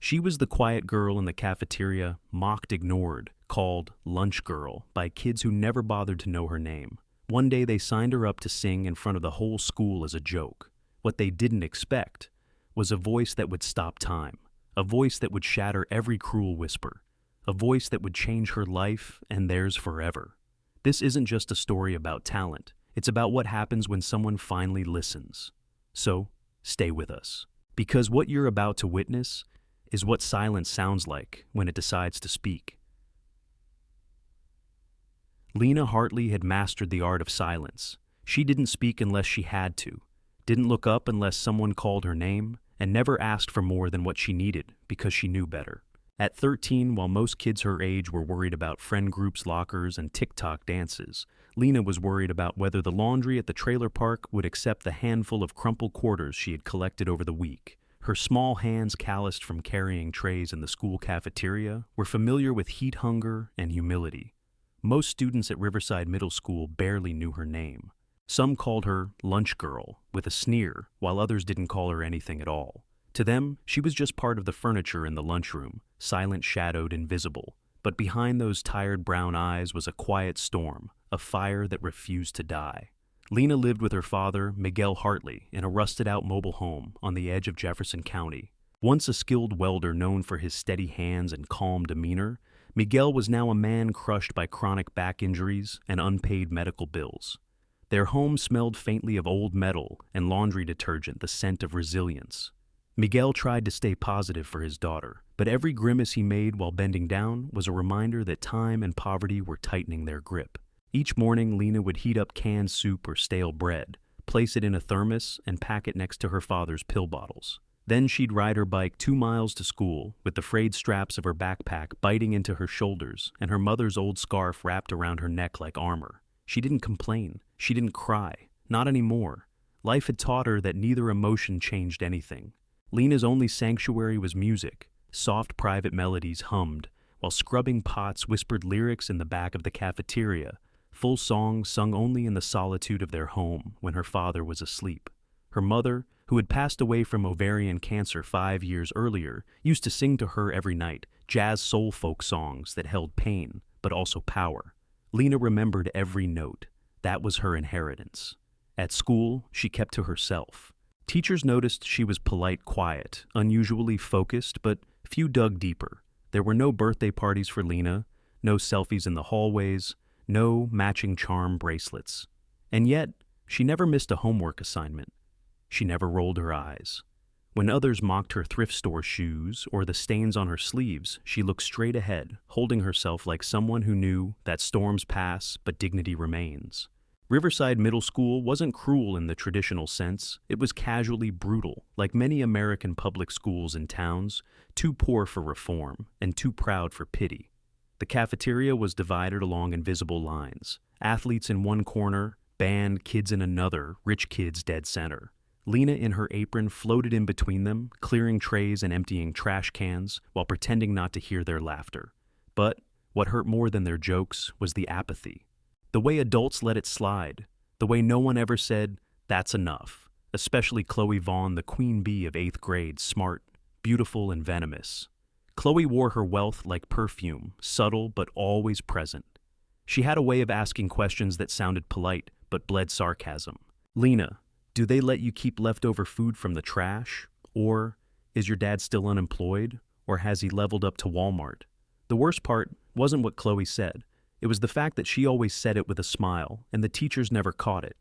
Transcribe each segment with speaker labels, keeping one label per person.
Speaker 1: She was the quiet girl in the cafeteria, mocked ignored, called lunch girl by kids who never bothered to know her name. One day they signed her up to sing in front of the whole school as a joke. What they didn't expect was a voice that would stop time, a voice that would shatter every cruel whisper, a voice that would change her life and theirs forever. This isn't just a story about talent, it's about what happens when someone finally listens. So, stay with us, because what you're about to witness is what silence sounds like when it decides to speak. Lena Hartley had mastered the art of silence. She didn't speak unless she had to, didn't look up unless someone called her name, and never asked for more than what she needed because she knew better. At 13, while most kids her age were worried about friend groups' lockers and TikTok dances, Lena was worried about whether the laundry at the trailer park would accept the handful of crumpled quarters she had collected over the week. Her small hands, calloused from carrying trays in the school cafeteria, were familiar with heat hunger and humility. Most students at Riverside Middle School barely knew her name. Some called her Lunch Girl with a sneer, while others didn't call her anything at all. To them, she was just part of the furniture in the lunchroom, silent, shadowed, invisible. But behind those tired brown eyes was a quiet storm, a fire that refused to die. Lena lived with her father, Miguel Hartley, in a rusted-out mobile home on the edge of Jefferson County. Once a skilled welder known for his steady hands and calm demeanor, Miguel was now a man crushed by chronic back injuries and unpaid medical bills. Their home smelled faintly of old metal and laundry detergent, the scent of resilience. Miguel tried to stay positive for his daughter, but every grimace he made while bending down was a reminder that time and poverty were tightening their grip. Each morning, Lena would heat up canned soup or stale bread, place it in a thermos, and pack it next to her father's pill bottles. Then she'd ride her bike 2 miles to school, with the frayed straps of her backpack biting into her shoulders and her mother's old scarf wrapped around her neck like armor. She didn't complain. She didn't cry. Not anymore. Life had taught her that neither emotion changed anything. Lena's only sanctuary was music. Soft private melodies hummed, while scrubbing pots whispered lyrics in the back of the cafeteria, full songs sung only in the solitude of their home when her father was asleep. Her mother, who had passed away from ovarian cancer 5 years earlier, used to sing to her every night, jazz soul folk songs that held pain, but also power. Lena remembered every note. That was her inheritance. At school, she kept to herself. Teachers noticed she was polite, quiet, unusually focused, but few dug deeper. There were no birthday parties for Lena, no selfies in the hallways, no matching charm bracelets. And yet, she never missed a homework assignment. She never rolled her eyes. When others mocked her thrift store shoes or the stains on her sleeves, she looked straight ahead, holding herself like someone who knew that storms pass, but dignity remains. Riverside Middle School wasn't cruel in the traditional sense. It was casually brutal, like many American public schools in towns, too poor for reform and too proud for pity. The cafeteria was divided along invisible lines. Athletes in one corner, band kids in another, rich kids dead center. Lena in her apron floated in between them, clearing trays and emptying trash cans while pretending not to hear their laughter. But what hurt more than their jokes was the apathy. The way adults let it slide. The way no one ever said, "That's enough." Especially Chloe Vaughn, the queen bee of 8th grade, smart, beautiful, and venomous. Chloe wore her wealth like perfume, subtle but always present. She had a way of asking questions that sounded polite but bled sarcasm. "Lena, do they let you keep leftover food from the trash? Or is your dad still unemployed? Or has he leveled up to Walmart?" The worst part wasn't what Chloe said. It was the fact that she always said it with a smile, and the teachers never caught it.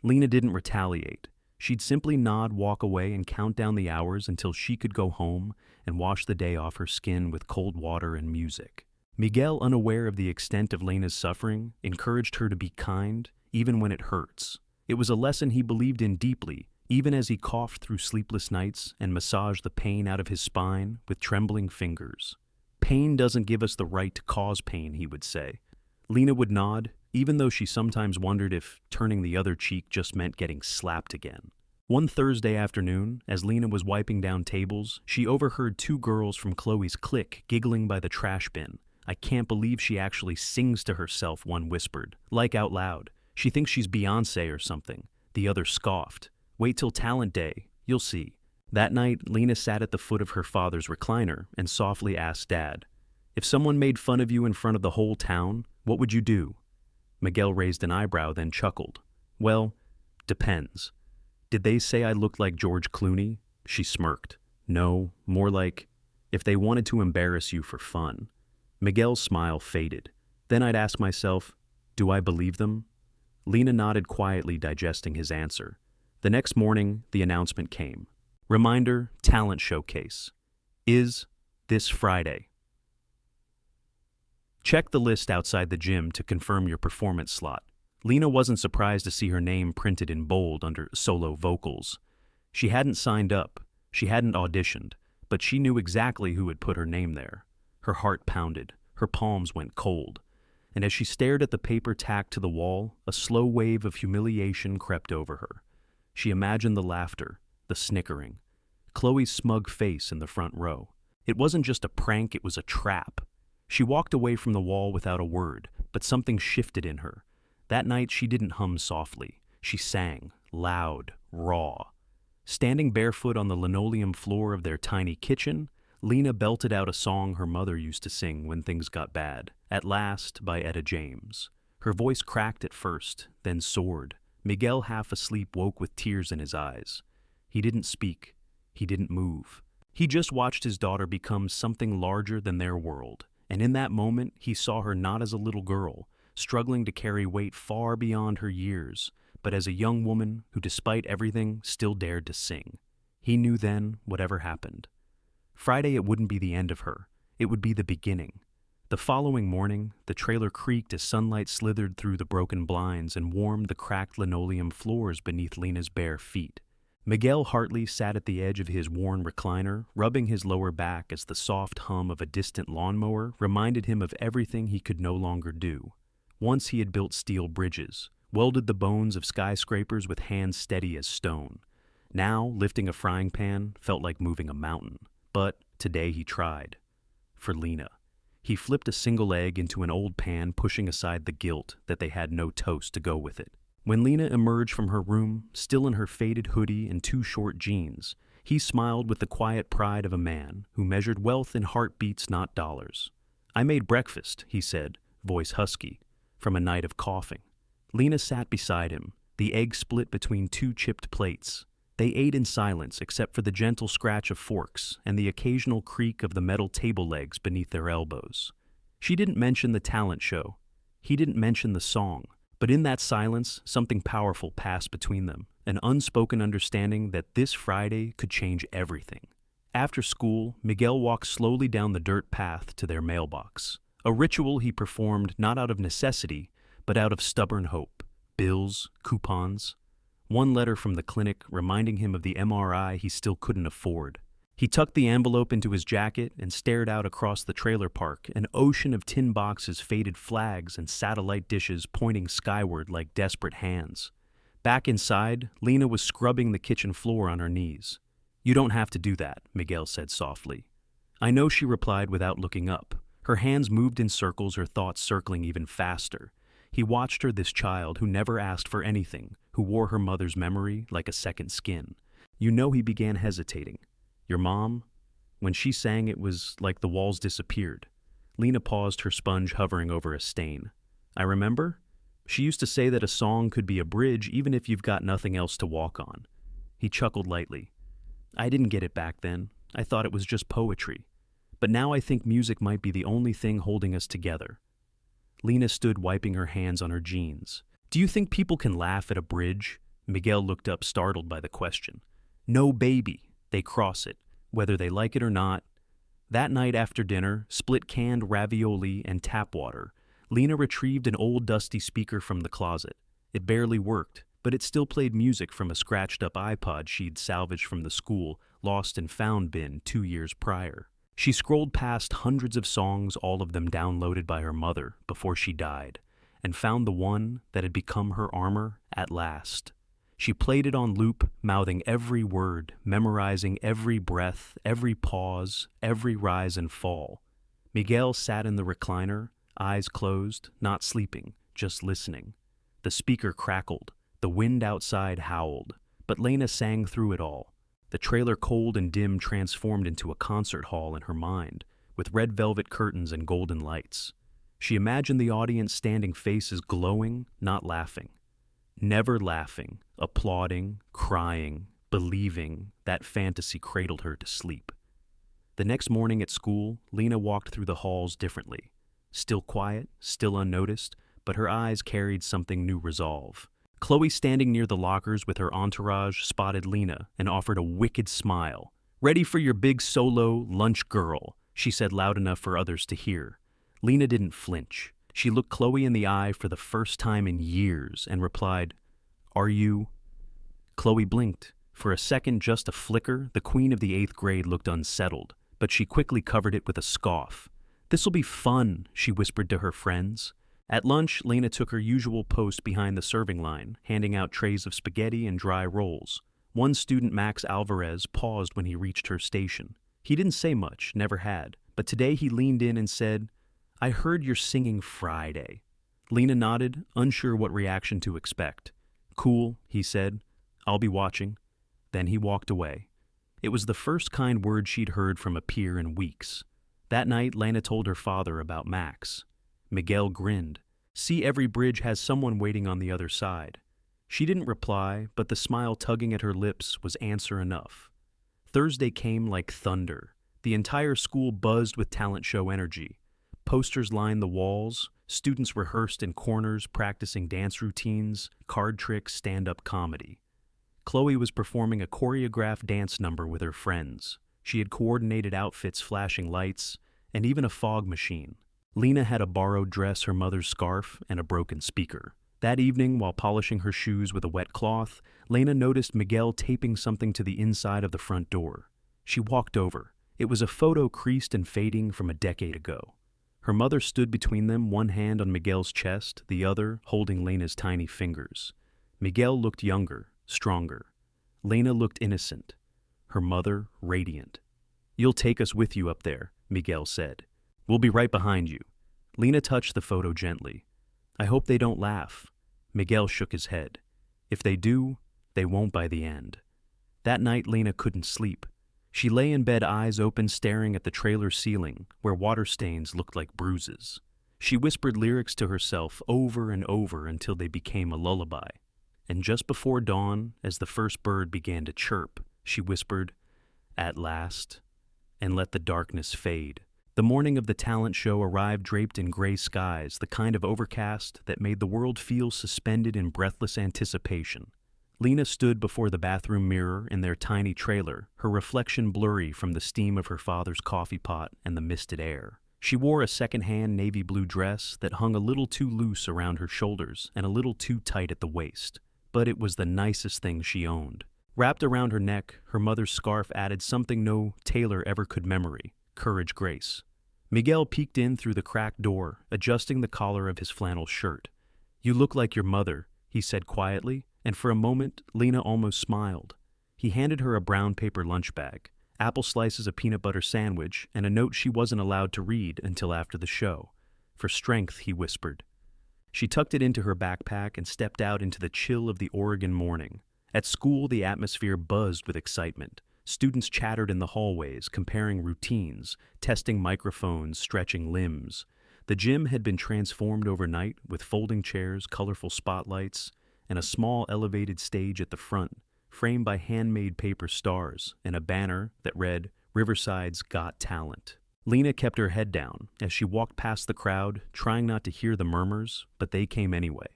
Speaker 1: Lena didn't retaliate. She'd simply nod, walk away, and count down the hours until she could go home and wash the day off her skin with cold water and music. Miguel, unaware of the extent of Lena's suffering, encouraged her to be kind, even when it hurts. It was a lesson he believed in deeply, even as he coughed through sleepless nights and massaged the pain out of his spine with trembling fingers. "Pain doesn't give us the right to cause pain," he would say. Lena would nod, even though she sometimes wondered if turning the other cheek just meant getting slapped again. One Thursday afternoon, as Lena was wiping down tables, she overheard 2 girls from Chloe's clique giggling by the trash bin. "I can't believe she actually sings to herself," one whispered, like out loud. "She thinks she's Beyoncé or something." The other scoffed. "Wait till talent day, you'll see." That night, Lena sat at the foot of her father's recliner and softly asked Dad, "If someone made fun of you in front of the whole town, what would you do?" Miguel raised an eyebrow, then chuckled. "Well, depends. Did they say I looked like George Clooney?" She smirked. "No, more like, if they wanted to embarrass you for fun." Miguel's smile faded. Then I'd ask myself, do I believe them? Lena nodded quietly, digesting his answer. The next morning, the announcement came. Reminder, talent showcase. Is this Friday. Check the list outside the gym to confirm your performance slot. Lena wasn't surprised to see her name printed in bold under solo vocals. She hadn't signed up, she hadn't auditioned, but she knew exactly who had put her name there. Her heart pounded, her palms went cold, and as she stared at the paper tacked to the wall, a slow wave of humiliation crept over her. She imagined the laughter, the snickering, Chloe's smug face in the front row. It wasn't just a prank, it was a trap. She walked away from the wall without a word, but something shifted in her. That night she didn't hum softly. She sang, loud, raw. Standing barefoot on the linoleum floor of their tiny kitchen, Lena belted out a song her mother used to sing when things got bad, At Last by Etta James. Her voice cracked at first, then soared. Miguel, half asleep, woke with tears in his eyes. He didn't speak. He didn't move. He just watched his daughter become something larger than their world, and in that moment he saw her not as a little girl, struggling to carry weight far beyond her years, but as a young woman who, despite everything, still dared to sing. He knew then, whatever happened, Friday it wouldn't be the end of her. It would be the beginning. The following morning, the trailer creaked as sunlight slithered through the broken blinds and warmed the cracked linoleum floors beneath Lena's bare feet. Miguel Hartley sat at the edge of his worn recliner, rubbing his lower back as the soft hum of a distant lawnmower reminded him of everything he could no longer do. Once he had built steel bridges, welded the bones of skyscrapers with hands steady as stone. Now, lifting a frying pan felt like moving a mountain. But today he tried. For Lena. He flipped a single egg into an old pan, pushing aside the guilt that they had no toast to go with it. When Lena emerged from her room, still in her faded hoodie and 2 short jeans, he smiled with the quiet pride of a man who measured wealth in heartbeats, not dollars. "I made breakfast," he said, voice husky, from a night of coughing. Lena sat beside him, the egg split between 2 chipped plates. They ate in silence except for the gentle scratch of forks and the occasional creak of the metal table legs beneath their elbows. She didn't mention the talent show. He didn't mention the song. But in that silence, something powerful passed between them, an unspoken understanding that this Friday could change everything. After school, Miguel walked slowly down the dirt path to their mailbox, a ritual he performed not out of necessity, but out of stubborn hope. Bills, coupons. One letter from the clinic reminding him of the MRI he still couldn't afford. He tucked the envelope into his jacket and stared out across the trailer park, an ocean of tin boxes, faded flags, and satellite dishes pointing skyward like desperate hands. Back inside, Lena was scrubbing the kitchen floor on her knees. "You don't have to do that," Miguel said softly. "I know," she replied without looking up. Her hands moved in circles, her thoughts circling even faster. He watched her, this child who never asked for anything, who wore her mother's memory like a second skin. "You know," he began, hesitating. "Your mom?" When she sang, it was like the walls disappeared. Lena paused, her sponge hovering over a stain. "I remember? She used to say that a song could be a bridge even if you've got nothing else to walk on." He chuckled lightly. "I didn't get it back then. I thought it was just poetry. But now I think music might be the only thing holding us together." Lena stood, wiping her hands on her jeans. "Do you think people can laugh at a bridge?" Miguel looked up, startled by the question. "No, baby. They cross it, whether they like it or not." That night after dinner, split-canned ravioli and tap water, Lena retrieved an old dusty speaker from the closet. It barely worked, but it still played music from a scratched-up iPod she'd salvaged from the school lost and found bin 2 years prior. She scrolled past hundreds of songs, all of them downloaded by her mother before she died, and found the one that had become her armor at last. She played it on loop, mouthing every word, memorizing every breath, every pause, every rise and fall. Miguel sat in the recliner, eyes closed, not sleeping, just listening. The speaker crackled, the wind outside howled, but Lena sang through it all. The trailer, cold and dim, transformed into a concert hall in her mind, with red velvet curtains and golden lights. She imagined the audience standing faces glowing, not laughing. Never laughing, applauding, crying, believing. That fantasy cradled her to sleep. The next morning at school, Lena walked through the halls differently. Still quiet, still unnoticed, but her eyes carried something new resolve. Chloe, standing near the lockers with her entourage, spotted Lena and offered a wicked smile. "Ready for your big solo, lunch girl," she said loud enough for others to hear. Lena didn't flinch. She looked Chloe in the eye for the first time in years and replied, "Are you?" Chloe blinked. For a second, just a flicker, the queen of the 8th grade looked unsettled, but she quickly covered it with a scoff. "This'll be fun," she whispered to her friends. At lunch, Lena took her usual post behind the serving line, handing out trays of spaghetti and dry rolls. One student, Max Alvarez, paused when he reached her station. He didn't say much, never had, but today he leaned in and said, "I heard you're singing Friday." Lena nodded, unsure what reaction to expect. "Cool," he said. "I'll be watching." Then he walked away. It was the first kind word she'd heard from a peer in weeks. That night, Lena told her father about Max. Miguel grinned. "See, every bridge has someone waiting on the other side." She didn't reply, but the smile tugging at her lips was answer enough. Thursday came like thunder. The entire school buzzed with talent show energy. Posters lined the walls, students rehearsed in corners practicing dance routines, card tricks, stand-up comedy. Chloe was performing a choreographed dance number with her friends. She had coordinated outfits, flashing lights, and even a fog machine. Lena had a borrowed dress, her mother's scarf, and a broken speaker. That evening, while polishing her shoes with a wet cloth, Lena noticed Miguel taping something to the inside of the front door. She walked over. It was a photo creased and fading from a decade ago. Her mother stood between them, one hand on Miguel's chest, the other holding Lena's tiny fingers. Miguel looked younger, stronger. Lena looked innocent. Her mother, radiant. "You'll take us with you up there," Miguel said. "We'll be right behind you." Lena touched the photo gently. "I hope they don't laugh." Miguel shook his head. "If they do, they won't by the end." That night, Lena couldn't sleep. She lay in bed, eyes open, staring at the trailer ceiling, where water stains looked like bruises. She whispered lyrics to herself over and over until they became a lullaby. And just before dawn, as the first bird began to chirp, she whispered, "At last," and let the darkness fade. The morning of the talent show arrived draped in gray skies, the kind of overcast that made the world feel suspended in breathless anticipation. Lena stood before the bathroom mirror in their tiny trailer, her reflection blurry from the steam of her father's coffee pot and the misted air. She wore a second-hand navy blue dress that hung a little too loose around her shoulders and a little too tight at the waist, but it was the nicest thing she owned. Wrapped around her neck, her mother's scarf added something no tailor ever could memory: courage, grace. Miguel peeked in through the cracked door, adjusting the collar of his flannel shirt. "You look like your mother," he said quietly, and for a moment, Lena almost smiled. He handed her a brown paper lunch bag, apple slices, a peanut butter sandwich, and a note she wasn't allowed to read until after the show. "For strength," he whispered. She tucked it into her backpack and stepped out into the chill of the Oregon morning. At school, the atmosphere buzzed with excitement. Students chattered in the hallways, comparing routines, testing microphones, stretching limbs. The gym had been transformed overnight with folding chairs, colorful spotlights, and a small elevated stage at the front, framed by handmade paper stars and a banner that read, "Riverside's Got Talent." Lena kept her head down as she walked past the crowd, trying not to hear the murmurs, but they came anyway.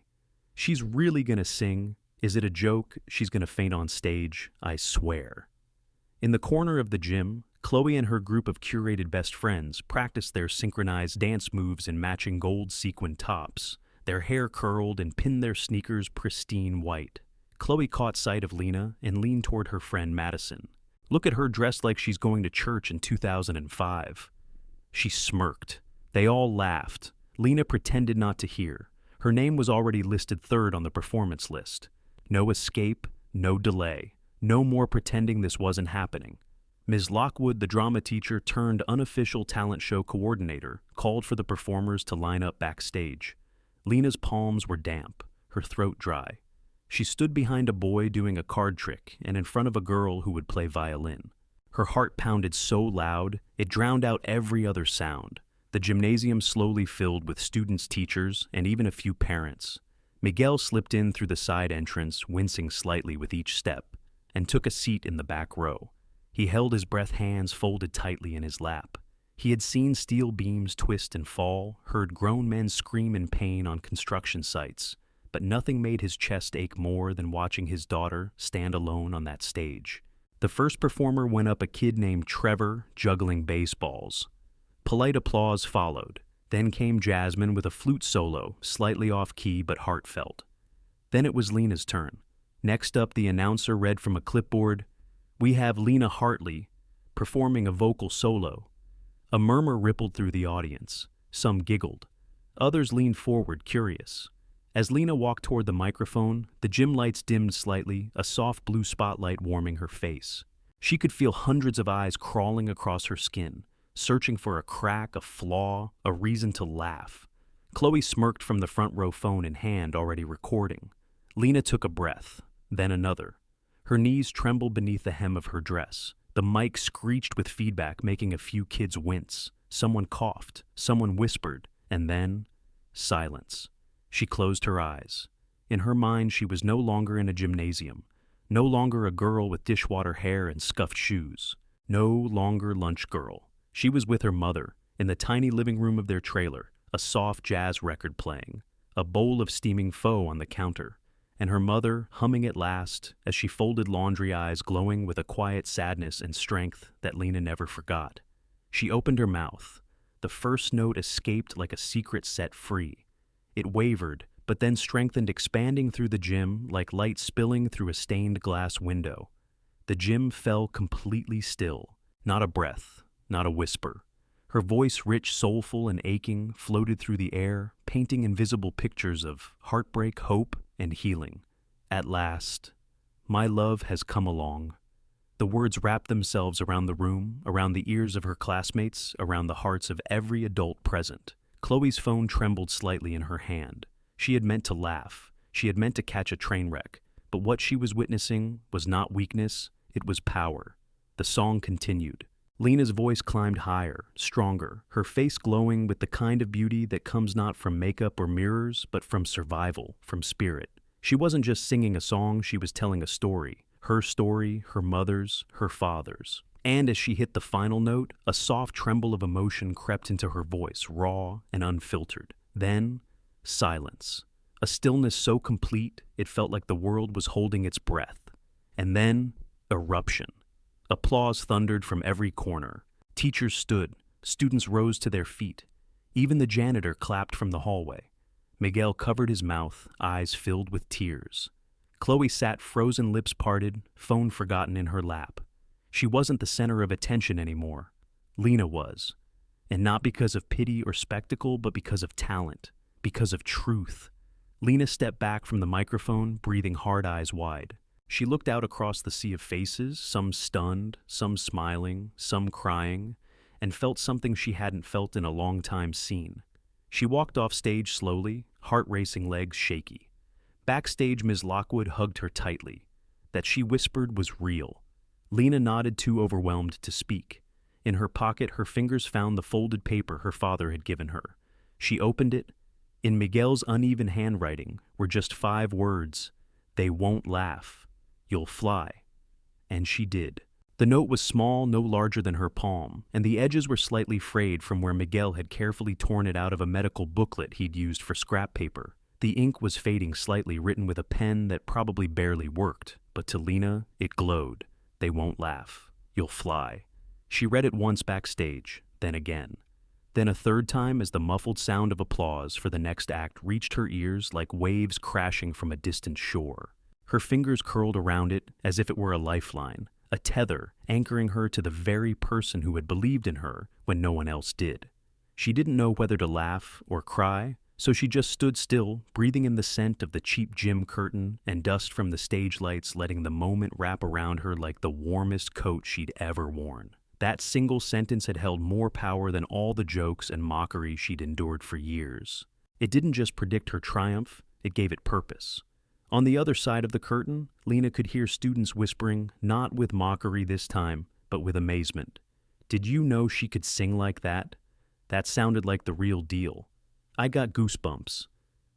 Speaker 1: "She's really gonna sing. Is it a joke? She's gonna faint on stage, I swear." In the corner of the gym, Chloe and her group of curated best friends practiced their synchronized dance moves in matching gold sequined tops. Their hair curled and pinned their sneakers pristine white. Chloe caught sight of Lena and leaned toward her friend Madison. "Look at her dressed like she's going to church in 2005. She smirked. They all laughed. Lena pretended not to hear. Her name was already listed third on the performance list. No escape, no delay. No more pretending this wasn't happening. Ms. Lockwood, the drama teacher turned unofficial talent show coordinator, called for the performers to line up backstage. Lena's palms were damp, her throat dry. She stood behind a boy doing a card trick and in front of a girl who would play violin. Her heart pounded so loud, it drowned out every other sound. The gymnasium slowly filled with students, teachers, and even a few parents. Miguel slipped in through the side entrance, wincing slightly with each step, and took a seat in the back row. He held his breath, hands folded tightly in his lap. He had seen steel beams twist and fall, heard grown men scream in pain on construction sites, but nothing made his chest ache more than watching his daughter stand alone on that stage. The first performer went up, a kid named Trevor, juggling baseballs. Polite applause followed. Then came Jasmine with a flute solo, slightly off-key but heartfelt. Then it was Lena's turn. Next up, the announcer read from a clipboard, "We have Lena Hartley performing a vocal solo." A murmur rippled through the audience. Some giggled. Others leaned forward, curious. As Lena walked toward the microphone, the gym lights dimmed slightly, a soft blue spotlight warming her face. She could feel hundreds of eyes crawling across her skin, searching for a crack, a flaw, a reason to laugh. Chloe smirked from the front row, phone in hand, already recording. Lena took a breath, then another. Her knees trembled beneath the hem of her dress. The mic screeched with feedback, making a few kids wince. Someone coughed, someone whispered, and then silence. She closed her eyes. In her mind, she was no longer in a gymnasium, no longer a girl with dishwater hair and scuffed shoes, no longer lunch girl. She was with her mother, in the tiny living room of their trailer, a soft jazz record playing, a bowl of steaming pho on the counter, and her mother humming at last as she folded laundry, eyes glowing with a quiet sadness and strength that Lena never forgot. She opened her mouth. The first note escaped like a secret set free. It wavered, but then strengthened, expanding through the gym like light spilling through a stained glass window. The gym fell completely still. Not a breath, not a whisper. Her voice, rich, soulful, and aching, floated through the air, painting invisible pictures of heartbreak, hope, and healing. At last, my love has come along. The words wrapped themselves around the room, around the ears of her classmates, around the hearts of every adult present. Chloe's phone trembled slightly in her hand. She had meant to laugh. She had meant to catch a train wreck. But what she was witnessing was not weakness, it was power. The song continued. Lena's voice climbed higher, stronger, her face glowing with the kind of beauty that comes not from makeup or mirrors, but from survival, from spirit. She wasn't just singing a song, she was telling a story. Her story, her mother's, her father's. And as she hit the final note, a soft tremble of emotion crept into her voice, raw and unfiltered. Then, silence. A stillness so complete, it felt like the world was holding its breath. And then, eruption. Applause thundered from every corner. Teachers stood. Students rose to their feet. Even the janitor clapped from the hallway. Miguel covered his mouth, eyes filled with tears. Chloe sat, frozen lips parted, phone forgotten in her lap. She wasn't the center of attention anymore. Lena was. And not because of pity or spectacle, but because of talent, because of truth. Lena stepped back from the microphone, breathing hard, eyes wide. She looked out across the sea of faces, some stunned, some smiling, some crying, and felt something she hadn't felt in a long time seen. She walked off stage slowly, heart-racing, legs shaky. Backstage, Ms. Lockwood hugged her tightly. That she whispered was real. Lena nodded, too overwhelmed to speak. In her pocket, her fingers found the folded paper her father had given her. She opened it. In Miguel's uneven handwriting were just 5 words. They won't laugh. You'll fly. And she did. The note was small, no larger than her palm, and the edges were slightly frayed from where Miguel had carefully torn it out of a medical booklet he'd used for scrap paper. The ink was fading slightly, written with a pen that probably barely worked, but to Lena, it glowed. They won't laugh. You'll fly. She read it once backstage, then again. Then a third time as the muffled sound of applause for the next act reached her ears like waves crashing from a distant shore. Her fingers curled around it as if it were a lifeline, a tether anchoring her to the very person who had believed in her when no one else did. She didn't know whether to laugh or cry, so she just stood still, breathing in the scent of the cheap gym curtain and dust from the stage lights, letting the moment wrap around her like the warmest coat she'd ever worn. That single sentence had held more power than all the jokes and mockery she'd endured for years. It didn't just predict her triumph, it gave it purpose. On the other side of the curtain, Lena could hear students whispering, not with mockery this time, but with amazement. "Did you know she could sing like that? That sounded like the real deal. I got goosebumps."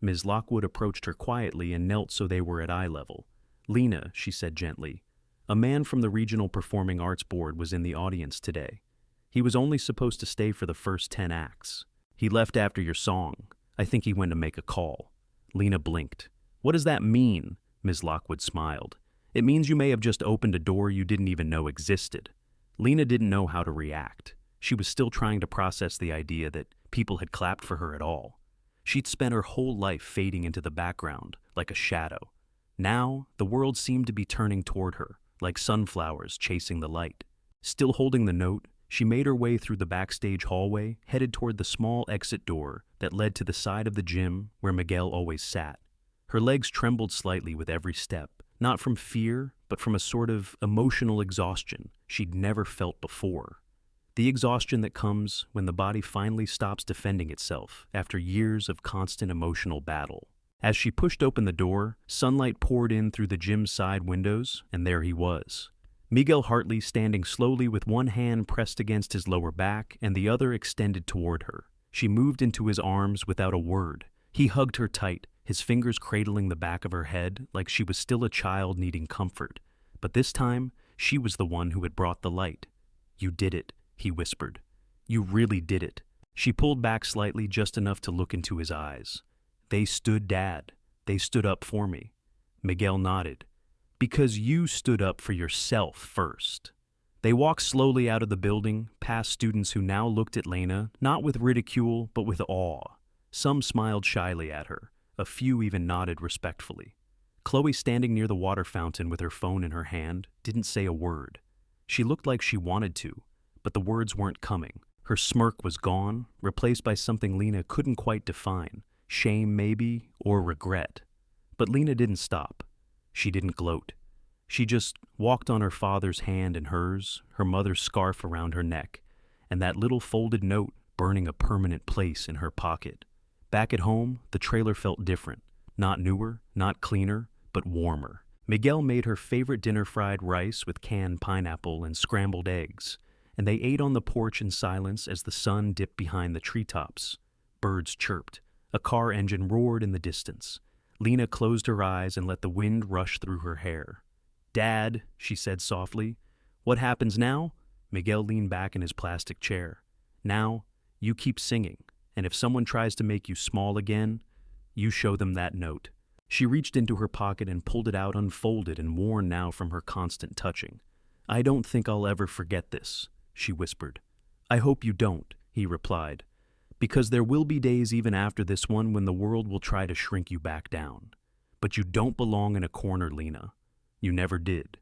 Speaker 1: Ms. Lockwood approached her quietly and knelt so they were at eye level. "Lena," she said gently, "a man from the Regional Performing Arts Board was in the audience today. He was only supposed to stay for the first 10 acts. He left after your song. I think he went to make a call." Lena blinked. "What does that mean?" Ms. Lockwood smiled. "It means you may have just opened a door you didn't even know existed." Lena didn't know how to react. She was still trying to process the idea that people had clapped for her at all. She'd spent her whole life fading into the background, like a shadow. Now, the world seemed to be turning toward her, like sunflowers chasing the light. Still holding the note, she made her way through the backstage hallway, headed toward the small exit door that led to the side of the gym where Miguel always sat. Her legs trembled slightly with every step, not from fear, but from a sort of emotional exhaustion she'd never felt before. The exhaustion that comes when the body finally stops defending itself after years of constant emotional battle. As she pushed open the door, sunlight poured in through the gym's side windows, and there he was. Miguel Hartley standing slowly with one hand pressed against his lower back and the other extended toward her. She moved into his arms without a word. He hugged her tight, his fingers cradling the back of her head like she was still a child needing comfort. But this time, she was the one who had brought the light. "You did it," he whispered. "You really did it." She pulled back slightly, just enough to look into his eyes. "They stood, Dad. They stood up for me." Miguel nodded. "Because you stood up for yourself first." They walked slowly out of the building, past students who now looked at Lena, not with ridicule, but with awe. Some smiled shyly at her. A few even nodded respectfully. Chloe, standing near the water fountain with her phone in her hand, didn't say a word. She looked like she wanted to, but the words weren't coming. Her smirk was gone, replaced by something Lena couldn't quite define. Shame, maybe, or regret. But Lena didn't stop. She didn't gloat. She just walked on her father's hand in hers, her mother's scarf around her neck, and that little folded note burning a permanent place in her pocket. Back at home, the trailer felt different. Not newer, not cleaner, but warmer. Miguel made her favorite dinner, fried rice with canned pineapple and scrambled eggs, and they ate on the porch in silence as the sun dipped behind the treetops. Birds chirped. A car engine roared in the distance. Lena closed her eyes and let the wind rush through her hair. "Dad," she said softly. "What happens now?" Miguel leaned back in his plastic chair. "Now, you keep singing. And if someone tries to make you small again, you show them that note." She reached into her pocket and pulled it out, unfolded and worn now from her constant touching. "I don't think I'll ever forget this," she whispered. "I hope you don't," he replied, "because there will be days even after this one when the world will try to shrink you back down. But you don't belong in a corner, Lena. You never did."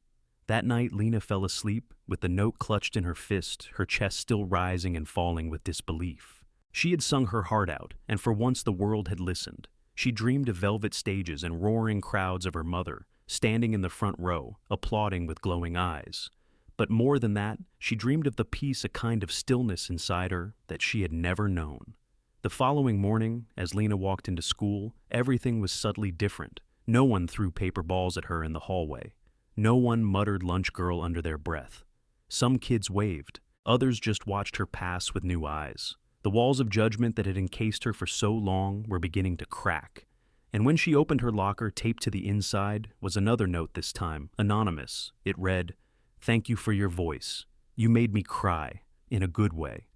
Speaker 1: That night, Lena fell asleep with the note clutched in her fist, her chest still rising and falling with disbelief. She had sung her heart out, and for once the world had listened. She dreamed of velvet stages and roaring crowds of her mother, standing in the front row, applauding with glowing eyes. But more than that, she dreamed of the peace, a kind of stillness inside her that she had never known. The following morning, as Lena walked into school, everything was subtly different. No one threw paper balls at her in the hallway. No one muttered "lunch girl" under their breath. Some kids waved. Others just watched her pass with new eyes. The walls of judgment that had encased her for so long were beginning to crack. And when she opened her locker, taped to the inside, was another note this time, anonymous. It read, "Thank you for your voice. You made me cry, in a good way."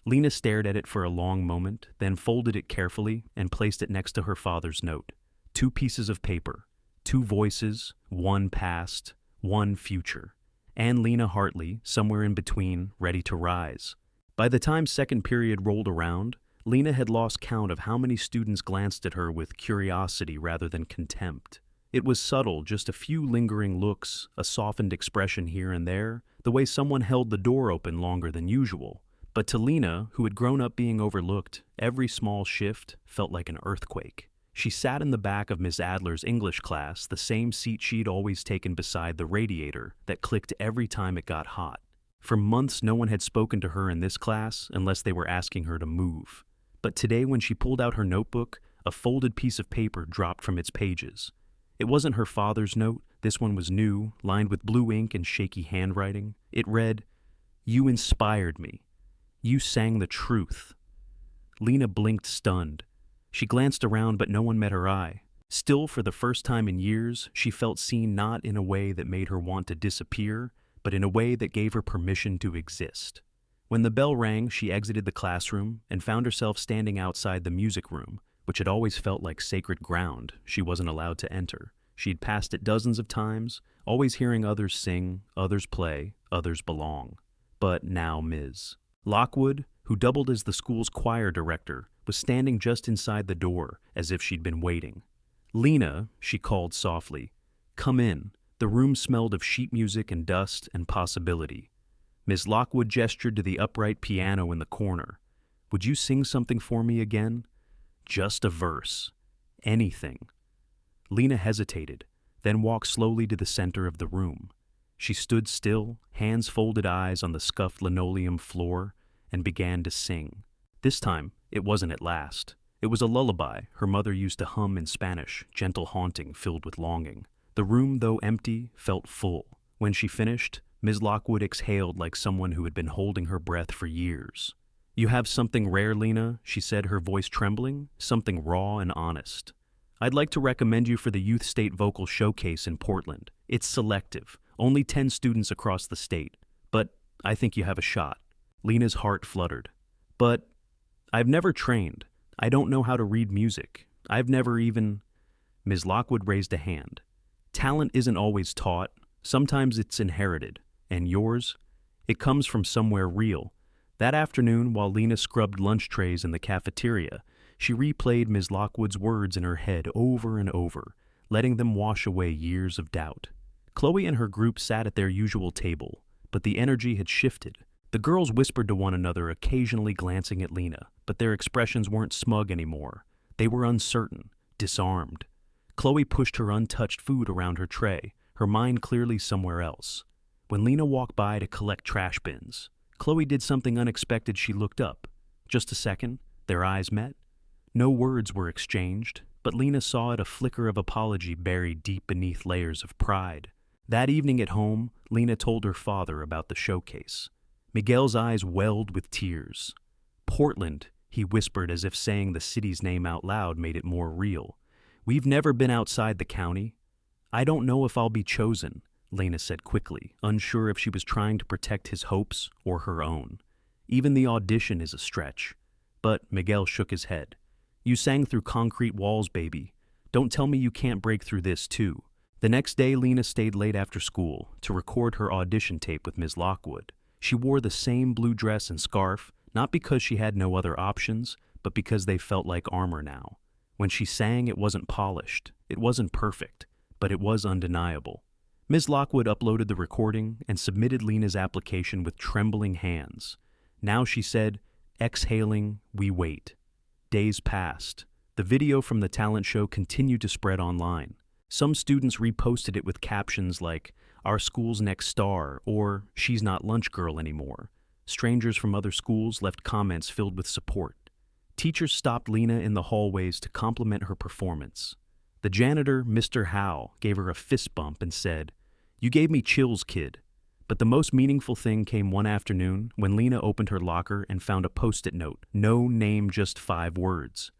Speaker 1: Lena stared at it for a long moment, then folded it carefully and placed it next to her father's note. 2 pieces of paper, 2 voices, one past, one future. And Lena Hartley, somewhere in between, ready to rise. By the time second period rolled around, Lena had lost count of how many students glanced at her with curiosity rather than contempt. It was subtle, just a few lingering looks, a softened expression here and there, the way someone held the door open longer than usual. But to Lena, who had grown up being overlooked, every small shift felt like an earthquake. She sat in the back of Miss Adler's English class, the same seat she'd always taken beside the radiator that clicked every time it got hot. For months, no one had spoken to her in this class unless they were asking her to move. But today, when she pulled out her notebook, a folded piece of paper dropped from its pages. It wasn't her father's note. This one was new, lined with blue ink and shaky handwriting. It read, "You inspired me. You sang the truth." Lena blinked, stunned. She glanced around, but no one met her eye. Still, for the first time in years, she felt seen, not in a way that made her want to disappear, but in a way that gave her permission to exist. When the bell rang, she exited the classroom and found herself standing outside the music room, which had always felt like sacred ground she wasn't allowed to enter. She'd passed it dozens of times, always hearing others sing, others play, others belong. But now Ms. Lockwood, who doubled as the school's choir director, was standing just inside the door, as if she'd been waiting. "Lena," she called softly, "come in." The room smelled of sheet music and dust and possibility. Miss Lockwood gestured to the upright piano in the corner. "Would you sing something for me again? Just a verse. Anything." Lena hesitated, then walked slowly to the center of the room. She stood still, hands folded, eyes on the scuffed linoleum floor, and began to sing. This time, it wasn't at last. It was a lullaby her mother used to hum in Spanish, gentle haunting filled with longing. The room, though empty, felt full. When she finished, Ms. Lockwood exhaled like someone who had been holding her breath for years. "You have something rare, Lena," she said, her voice trembling, "something raw and honest. I'd like to recommend you for the Youth State Vocal Showcase in Portland. It's selective, only 10 students across the state, but I think you have a shot." Lena's heart fluttered. "But I've never trained. I don't know how to read music. I've never even—" Ms. Lockwood raised a hand. "Talent isn't always taught. Sometimes it's inherited. And yours? It comes from somewhere real." That afternoon, while Lena scrubbed lunch trays in the cafeteria, she replayed Ms. Lockwood's words in her head over and over, letting them wash away years of doubt. Chloe and her group sat at their usual table, but the energy had shifted. The girls whispered to one another, occasionally glancing at Lena, but their expressions weren't smug anymore. They were uncertain, disarmed. Chloe pushed her untouched food around her tray, her mind clearly somewhere else. When Lena walked by to collect trash bins, Chloe did something unexpected. She looked up. Just a second, their eyes met. No words were exchanged, but Lena saw it, a flicker of apology buried deep beneath layers of pride. That evening at home, Lena told her father about the showcase. Miguel's eyes welled with tears. "Portland," he whispered, as if saying the city's name out loud made it more real. "We've never been outside the county." "I don't know if I'll be chosen," Lena said quickly, unsure if she was trying to protect his hopes or her own. "Even the audition is a stretch." But Miguel shook his head. "You sang through concrete walls, baby. Don't tell me you can't break through this, too." The next day, Lena stayed late after school to record her audition tape with Ms. Lockwood. She wore the same blue dress and scarf, not because she had no other options, but because they felt like armor now. When she sang, it wasn't polished, it wasn't perfect, but it was undeniable. Ms. Lockwood uploaded the recording and submitted Lena's application with trembling hands. Now she said, exhaling, "We wait." Days passed. The video from the talent show continued to spread online. Some students reposted it with captions like, "Our school's next star," or "She's not lunch girl anymore." Strangers from other schools left comments filled with support. Teachers stopped Lena in the hallways to compliment her performance. The janitor, Mr. Howe, gave her a fist bump and said, "You gave me chills, kid." But the most meaningful thing came one afternoon when Lena opened her locker and found a post-it note. No name, just 5 words.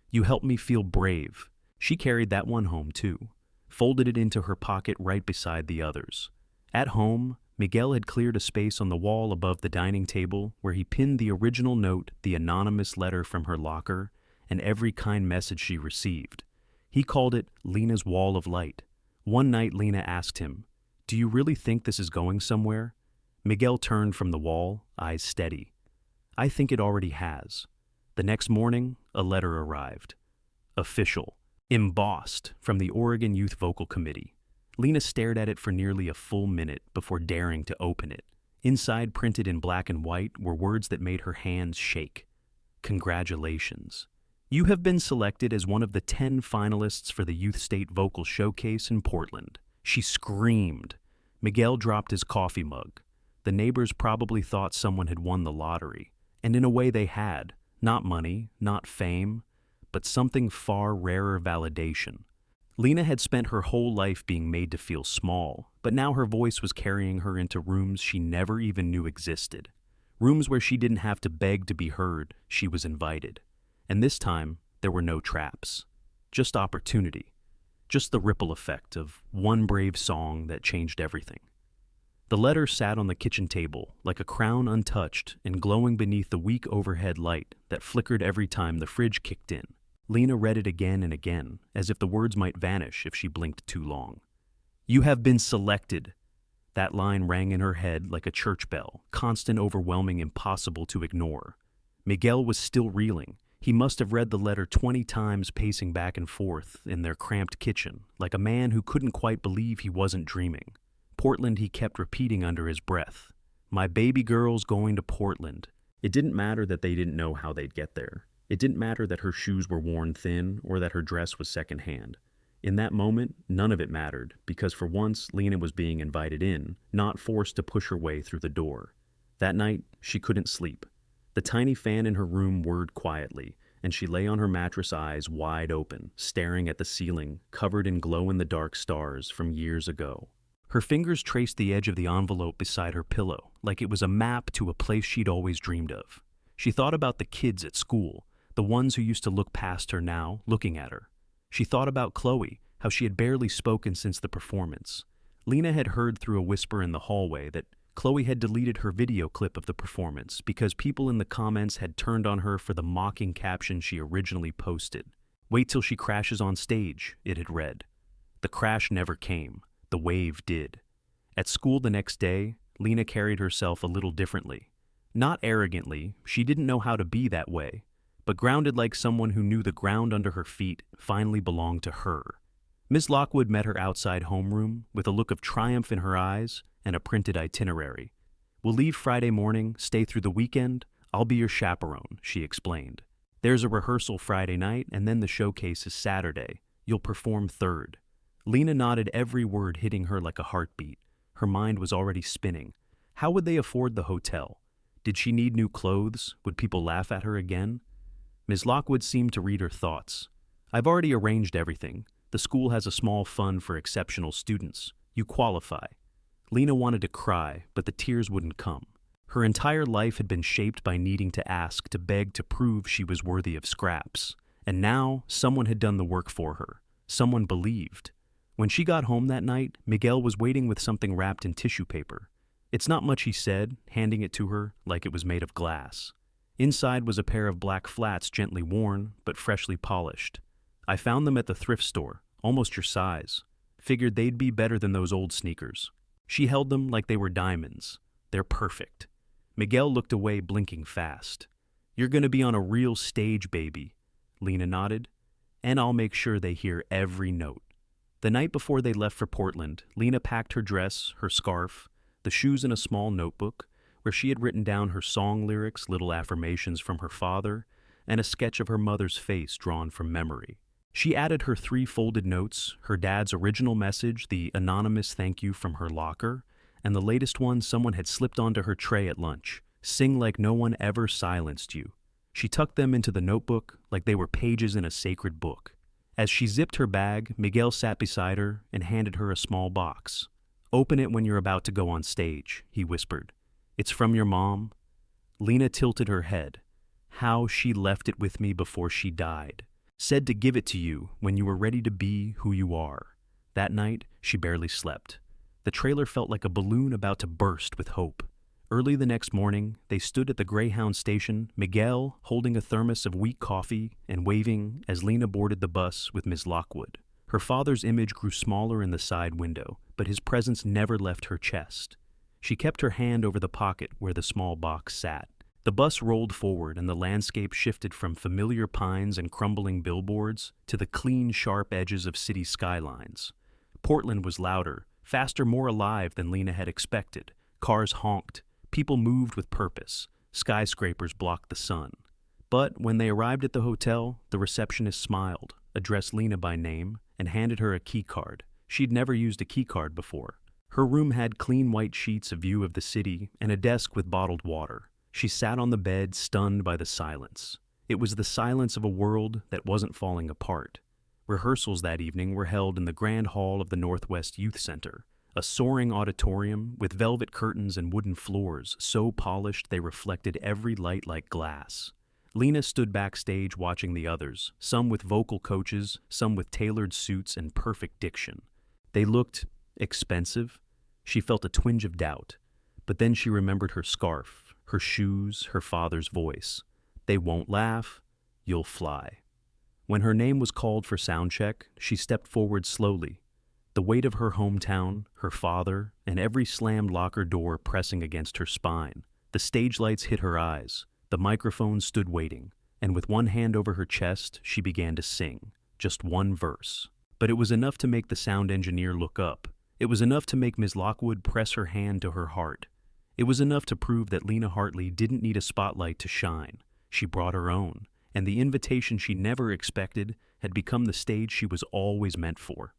Speaker 1: "You helped me feel brave." She carried that one home too, folded it into her pocket right beside the others. At home, Miguel had cleared a space on the wall above the dining table where he pinned the original note, the anonymous letter from her locker, and every kind message she received. He called it Lena's Wall of Light. One night, Lena asked him, "Do you really think this is going somewhere?" Miguel turned from the wall, eyes steady. "I think it already has." The next morning, a letter arrived. Official. Embossed from the Oregon Youth Vocal Committee. Lena stared at it for nearly a full minute before daring to open it. Inside, printed in black and white, were words that made her hands shake. "Congratulations. You have been selected as one of the 10 finalists for the Youth State Vocal Showcase in Portland." She screamed. Miguel dropped his coffee mug. The neighbors probably thought someone had won the lottery. And in a way they had. Not money, not fame, but something far rarer: validation. Lena had spent her whole life being made to feel small, but now her voice was carrying her into rooms she never even knew existed. Rooms where she didn't have to beg to be heard, she was invited. And this time, there were no traps. Just opportunity. Just the ripple effect of one brave song that changed everything. The letter sat on the kitchen table, like a crown untouched and glowing beneath the weak overhead light that flickered every time the fridge kicked in. Lena read it again and again, as if the words might vanish if she blinked too long. "You have been selected." That line rang in her head like a church bell, constant, overwhelming, impossible to ignore. Miguel was still reeling. He must have read the letter 20 times, pacing back and forth in their cramped kitchen, like a man who couldn't quite believe he wasn't dreaming. Portland, he kept repeating under his breath. My baby girl's going to Portland. It didn't matter that they didn't know how they'd get there. It didn't matter that her shoes were worn thin or that her dress was secondhand. In that moment, none of it mattered, because for once, Lena was being invited in, not forced to push her way through the door. That night, she couldn't sleep. The tiny fan in her room whirred quietly, and she lay on her mattress, eyes wide open, staring at the ceiling, covered in glow-in-the-dark stars from years ago. Her fingers traced the edge of the envelope beside her pillow, like it was a map to a place she'd always dreamed of. She thought about the kids at school, the ones who used to look past her now, looking at her. She thought about Chloe, how she had barely spoken since the performance. Lena had heard through a whisper in the hallway that Chloe had deleted her video clip of the performance because people in the comments had turned on her for the mocking caption she originally posted. Wait till she crashes on stage, it had read. The crash never came. The wave did. At school the next day, Lena carried herself a little differently. Not arrogantly, she didn't know how to be that way, but grounded like someone who knew the ground under her feet finally belonged to her. Miss Lockwood met her outside homeroom with a look of triumph in her eyes and a printed itinerary. We'll leave Friday morning, stay through the weekend. I'll be your chaperone, she explained. There's a rehearsal Friday night, and then the showcase is Saturday. You'll perform third. Lena nodded, every word hitting her like a heartbeat. Her mind was already spinning. How would they afford the hotel? Did she need new clothes? Would people laugh at her again? Ms. Lockwood seemed to read her thoughts. I've already arranged everything. The school has a small fund for exceptional students. You qualify. Lena wanted to cry, but the tears wouldn't come. Her entire life had been shaped by needing to ask, to beg, to prove she was worthy of scraps. And now, someone had done the work for her. Someone believed. When she got home that night, Miguel was waiting with something wrapped in tissue paper. It's not much, he said, handing it to her like it was made of glass. Inside was a pair of black flats, gently worn, but freshly polished. I found them at the thrift store, almost your size. Figured they'd be better than those old sneakers. She held them like they were diamonds. They're perfect. Miguel looked away, blinking fast. You're gonna be on a real stage, baby. Lena nodded. And I'll make sure they hear every note. The night before they left for Portland, Lena packed her dress, her scarf, the shoes in a small notebook, where she had written down her song lyrics, little affirmations from her father, and a sketch of her mother's face drawn from memory. She added her 3 folded notes, her dad's original message, the anonymous thank you from her locker, and the latest one someone had slipped onto her tray at lunch, sing like no one ever silenced you. She tucked them into the notebook like they were pages in a sacred book. As she zipped her bag, Miguel sat beside her and handed her a small box. Open it when you're about to go on stage, he whispered. It's from your mom. Lena tilted her head. How she left it with me before she died. Said to give it to you when you were ready to be who you are. That night, she barely slept. The trailer felt like a balloon about to burst with hope. Early the next morning, they stood at the Greyhound station, Miguel holding a thermos of weak coffee and waving as Lena boarded the bus with Miss Lockwood. Her father's image grew smaller in the side window, but his presence never left her chest. She kept her hand over the pocket where the small box sat. The bus rolled forward and the landscape shifted from familiar pines and crumbling billboards to the clean, sharp edges of city skylines. Portland was louder, faster, more alive than Lena had expected. Cars honked. People moved with purpose. Skyscrapers blocked the sun. But when they arrived at the hotel, the receptionist smiled, addressed Lena by name, and handed her a key card. She'd never used a key card before. Her room had clean white sheets, a view of the city, and a desk with bottled water. She sat on the bed, stunned by the silence. It was the silence of a world that wasn't falling apart. Rehearsals that evening were held in the Grand Hall of the Northwest Youth Center, a soaring auditorium with velvet curtains and wooden floors so polished they reflected every light like glass. Lena stood backstage watching the others, some with vocal coaches, some with tailored suits and perfect diction. They looked expensive. She felt a twinge of doubt, but then she remembered her scarf, her shoes, her father's voice. They won't laugh, you'll fly. When her name was called for sound check, she stepped forward slowly, the weight of her hometown, her father, and every slammed locker door pressing against her spine. The stage lights hit her eyes. The microphone stood waiting, and with one hand over her chest, she began to sing, just one verse. But it was enough to make the sound engineer look up. It was enough to make Ms. Lockwood press her hand to her heart. It was enough to prove that Lena Hartley didn't need a spotlight to shine. She brought her own, and the invitation she never expected had become the stage she was always meant for.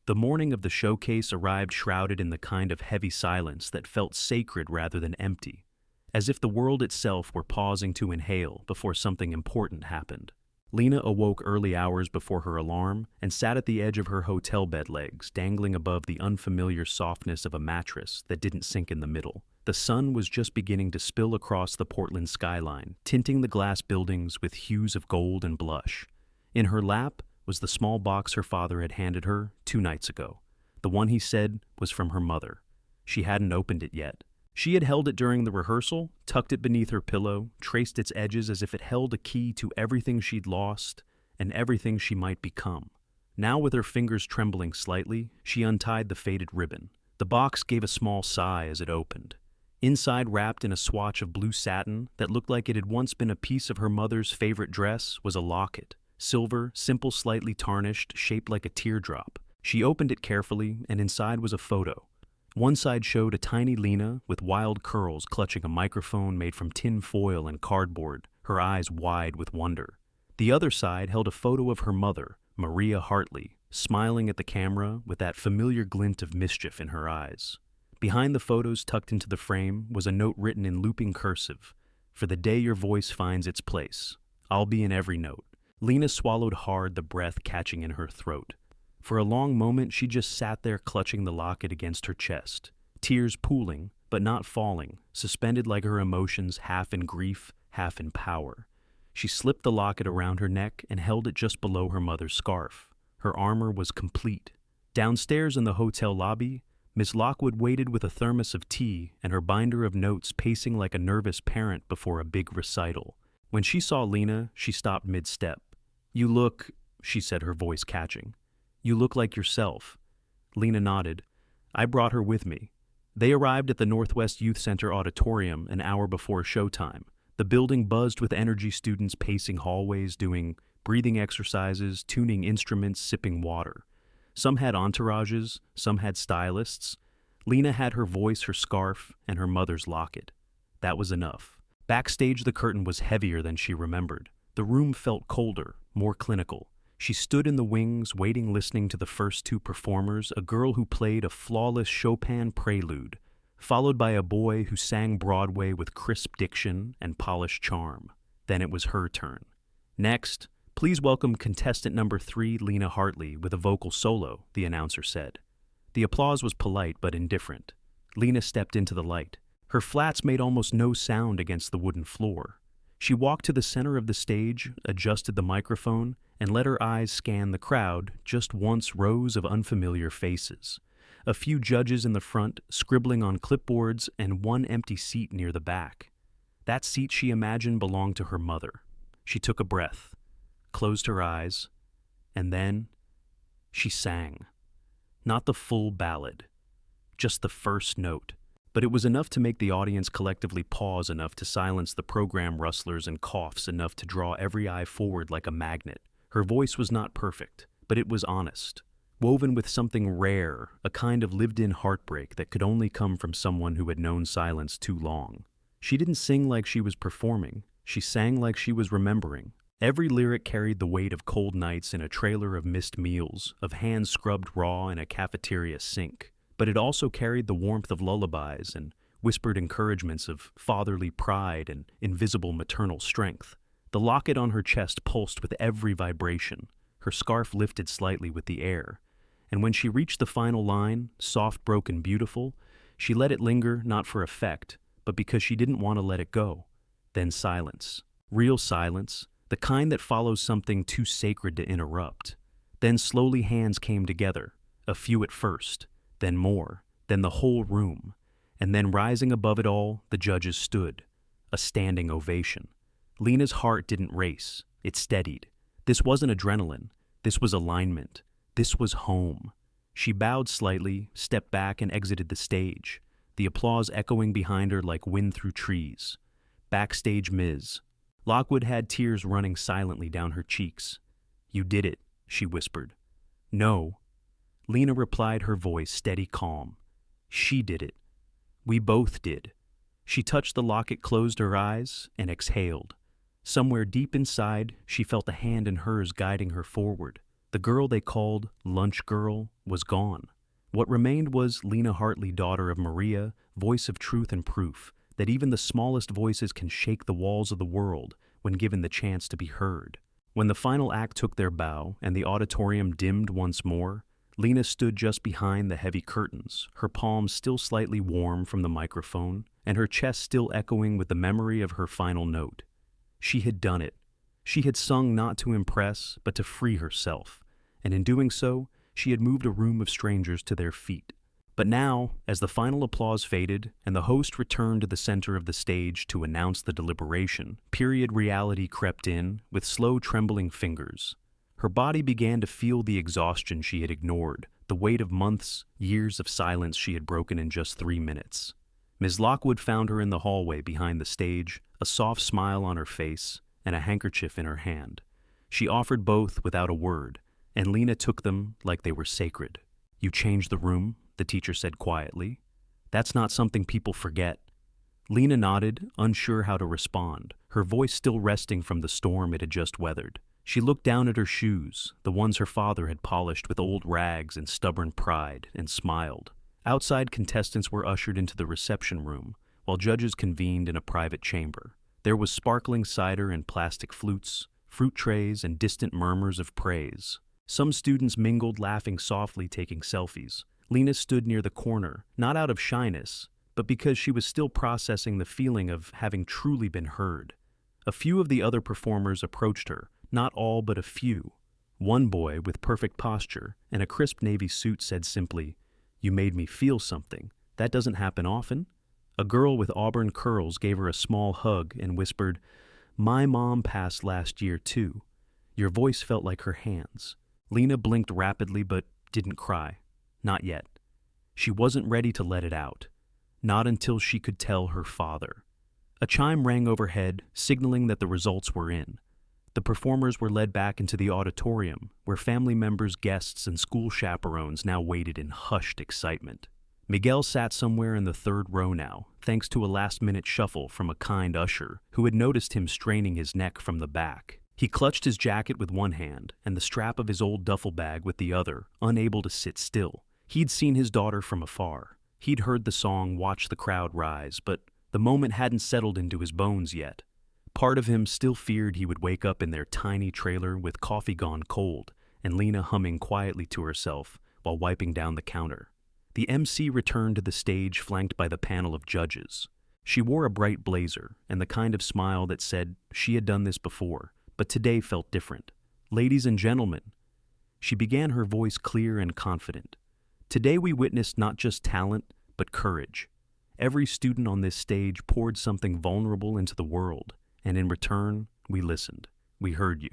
Speaker 1: The morning of the showcase arrived shrouded in the kind of heavy silence that felt sacred rather than empty, as if the world itself were pausing to inhale before something important happened. Lena awoke early hours before her alarm and sat at the edge of her hotel bed legs, dangling above the unfamiliar softness of a mattress that didn't sink in the middle. The sun was just beginning to spill across the Portland skyline, tinting the glass buildings with hues of gold and blush. In her lap was the small box her father had handed her 2 nights ago. The one he said was from her mother. She hadn't opened it yet. She had held it during the rehearsal, tucked it beneath her pillow, traced its edges as if it held a key to everything she'd lost and everything she might become. Now, with her fingers trembling slightly, she untied the faded ribbon. The box gave a small sigh as it opened. Inside, wrapped in a swatch of blue satin that looked like it had once been a piece of her mother's favorite dress, was a locket. Silver, simple, slightly tarnished, shaped like a teardrop. She opened it carefully, and inside was a photo. One side showed a tiny Lena with wild curls clutching a microphone made from tin foil and cardboard, her eyes wide with wonder. The other side held a photo of her mother, Maria Hartley, smiling at the camera with that familiar glint of mischief in her eyes. Behind the photos tucked into the frame was a note written in looping cursive, "For the day your voice finds its place, I'll be in every note." Lena swallowed hard, the breath catching in her throat. For a long moment, she just sat there clutching the locket against her chest, tears pooling, but not falling, suspended like her emotions, half in grief, half in power. She slipped the locket around her neck and held it just below her mother's scarf. Her armor was complete. Downstairs in the hotel lobby, Miss Lockwood waited with a thermos of tea and her binder of notes, pacing like a nervous parent before a big recital. When she saw Lena, she stopped mid-step. "You look," she said, her voice catching. "You look like yourself." Lena nodded. "I brought her with me." They arrived at the Northwest Youth Center auditorium an hour before showtime. The building buzzed with energy, students pacing hallways, doing breathing exercises, tuning instruments, sipping water. Some had entourages, some had stylists. Lena had her voice, her scarf, and her mother's locket. That was enough. Backstage, the curtain was heavier than she remembered. The room felt colder, more clinical. She stood in the wings, waiting, listening to the first 2 performers, a girl who played a flawless Chopin prelude, followed by a boy who sang Broadway with crisp diction and polished charm. Then it was her turn. "Next, please welcome contestant number 3, Lena Hartley, with a vocal solo," the announcer said. The applause was polite but indifferent. Lena stepped into the light. Her flats made almost no sound against the wooden floor. She walked to the center of the stage, adjusted the microphone, and let her eyes scan the crowd, just once rows of unfamiliar faces. A few judges in the front, scribbling on clipboards, and one empty seat near the back. That seat, she imagined, belonged to her mother. She took a breath, closed her eyes, and then she sang. Not the full ballad, just the first note. But it was enough to make the audience collectively pause, enough to silence the program rustlers and coughs, enough to draw every eye forward like a magnet. Her voice was not perfect, but it was honest, woven with something rare, a kind of lived-in heartbreak that could only come from someone who had known silence too long. She didn't sing like she was performing. She sang like she was remembering. Every lyric carried the weight of cold nights in a trailer, of missed meals, of hands scrubbed raw in a cafeteria sink. But it also carried the warmth of lullabies and whispered encouragements of fatherly pride and invisible maternal strength. The locket on her chest pulsed with every vibration. Her scarf lifted slightly with the air. And when she reached the final line, soft, broken, beautiful, she let it linger not for effect, but because she didn't want to let it go. Then silence. Real silence, the kind that follows something too sacred to interrupt. Then slowly hands came together, a few at first, then more, then the whole room. And then rising above it all, the judges stood. A standing ovation. Lena's heart didn't race, it steadied. This wasn't adrenaline, this was alignment. This was home. She bowed slightly, stepped back, and exited the stage, the applause echoing behind her like wind through trees. Backstage Ms. Lockwood had tears running silently down her cheeks. "You did it," she whispered. "No." Lena replied, her voice steady, calm. "She did it. We both did." She touched the locket, closed her eyes, and exhaled. Somewhere deep inside, she felt a hand in hers guiding her forward. The girl they called Lunch Girl was gone. What remained was Lena Hartley, daughter of Maria, voice of truth and proof that even the smallest voices can shake the walls of the world when given the chance to be heard. When the final act took their bow and the auditorium dimmed once more, Lena stood just behind the heavy curtains, her palms still slightly warm from the microphone, and her chest still echoing with the memory of her final note. She had done it. She had sung not to impress, but to free herself, and in doing so, she had moved a room of strangers to their feet. But now, as the final applause faded and the host returned to the center of the stage to announce the deliberation, period reality crept in with slow, trembling fingers. Her body began to feel the exhaustion she had ignored, the weight of months, years of silence she had broken in just 3 minutes. Ms. Lockwood found her in the hallway behind the stage, a soft smile on her face and a handkerchief in her hand. She offered both without a word, and Lena took them like they were sacred. "You changed the room," the teacher said quietly. "That's not something people forget." Lena nodded, unsure how to respond, her voice still resting from the storm it had just weathered. She looked down at her shoes, the ones her father had polished with old rags and stubborn pride, and smiled. Outside, contestants were ushered into the reception room, while judges convened in a private chamber. There was sparkling cider and plastic flutes, fruit trays, and distant murmurs of praise. Some students mingled, laughing softly, taking selfies. Lena stood near the corner, not out of shyness, but because she was still processing the feeling of having truly been heard. A few of the other performers approached her, not all but a few. One boy, with perfect posture and a crisp navy suit, said simply, "You made me feel something. That doesn't happen often." A girl with auburn curls gave her a small hug and whispered, "My mom passed last year too." Your voice felt like her hands. Lena blinked rapidly but didn't cry. Not yet. She wasn't ready to let it out. Not until she could tell her father. A chime rang overhead, signaling that the results were in. The performers were led back into the auditorium, where family members, guests, and school chaperones now waited in hushed excitement. Miguel sat somewhere in the third row now, thanks to a last-minute shuffle from a kind usher who had noticed him straining his neck from the back. He clutched his jacket with one hand and the strap of his old duffel bag with the other, unable to sit still. He'd seen his daughter from afar. He'd heard the song, watched the crowd rise, but the moment hadn't settled into his bones yet. Part of him still feared he would wake up in their tiny trailer with coffee gone cold and Lena humming quietly to herself while wiping down the counter. The MC returned to the stage, flanked by the panel of judges. She wore a bright blazer and the kind of smile that said she had done this before, but today felt different. "Ladies and gentlemen," she began, her voice clear and confident. "Today we witnessed not just talent, but courage. Every student on this stage poured something vulnerable into the world, and in return, we listened. We heard you."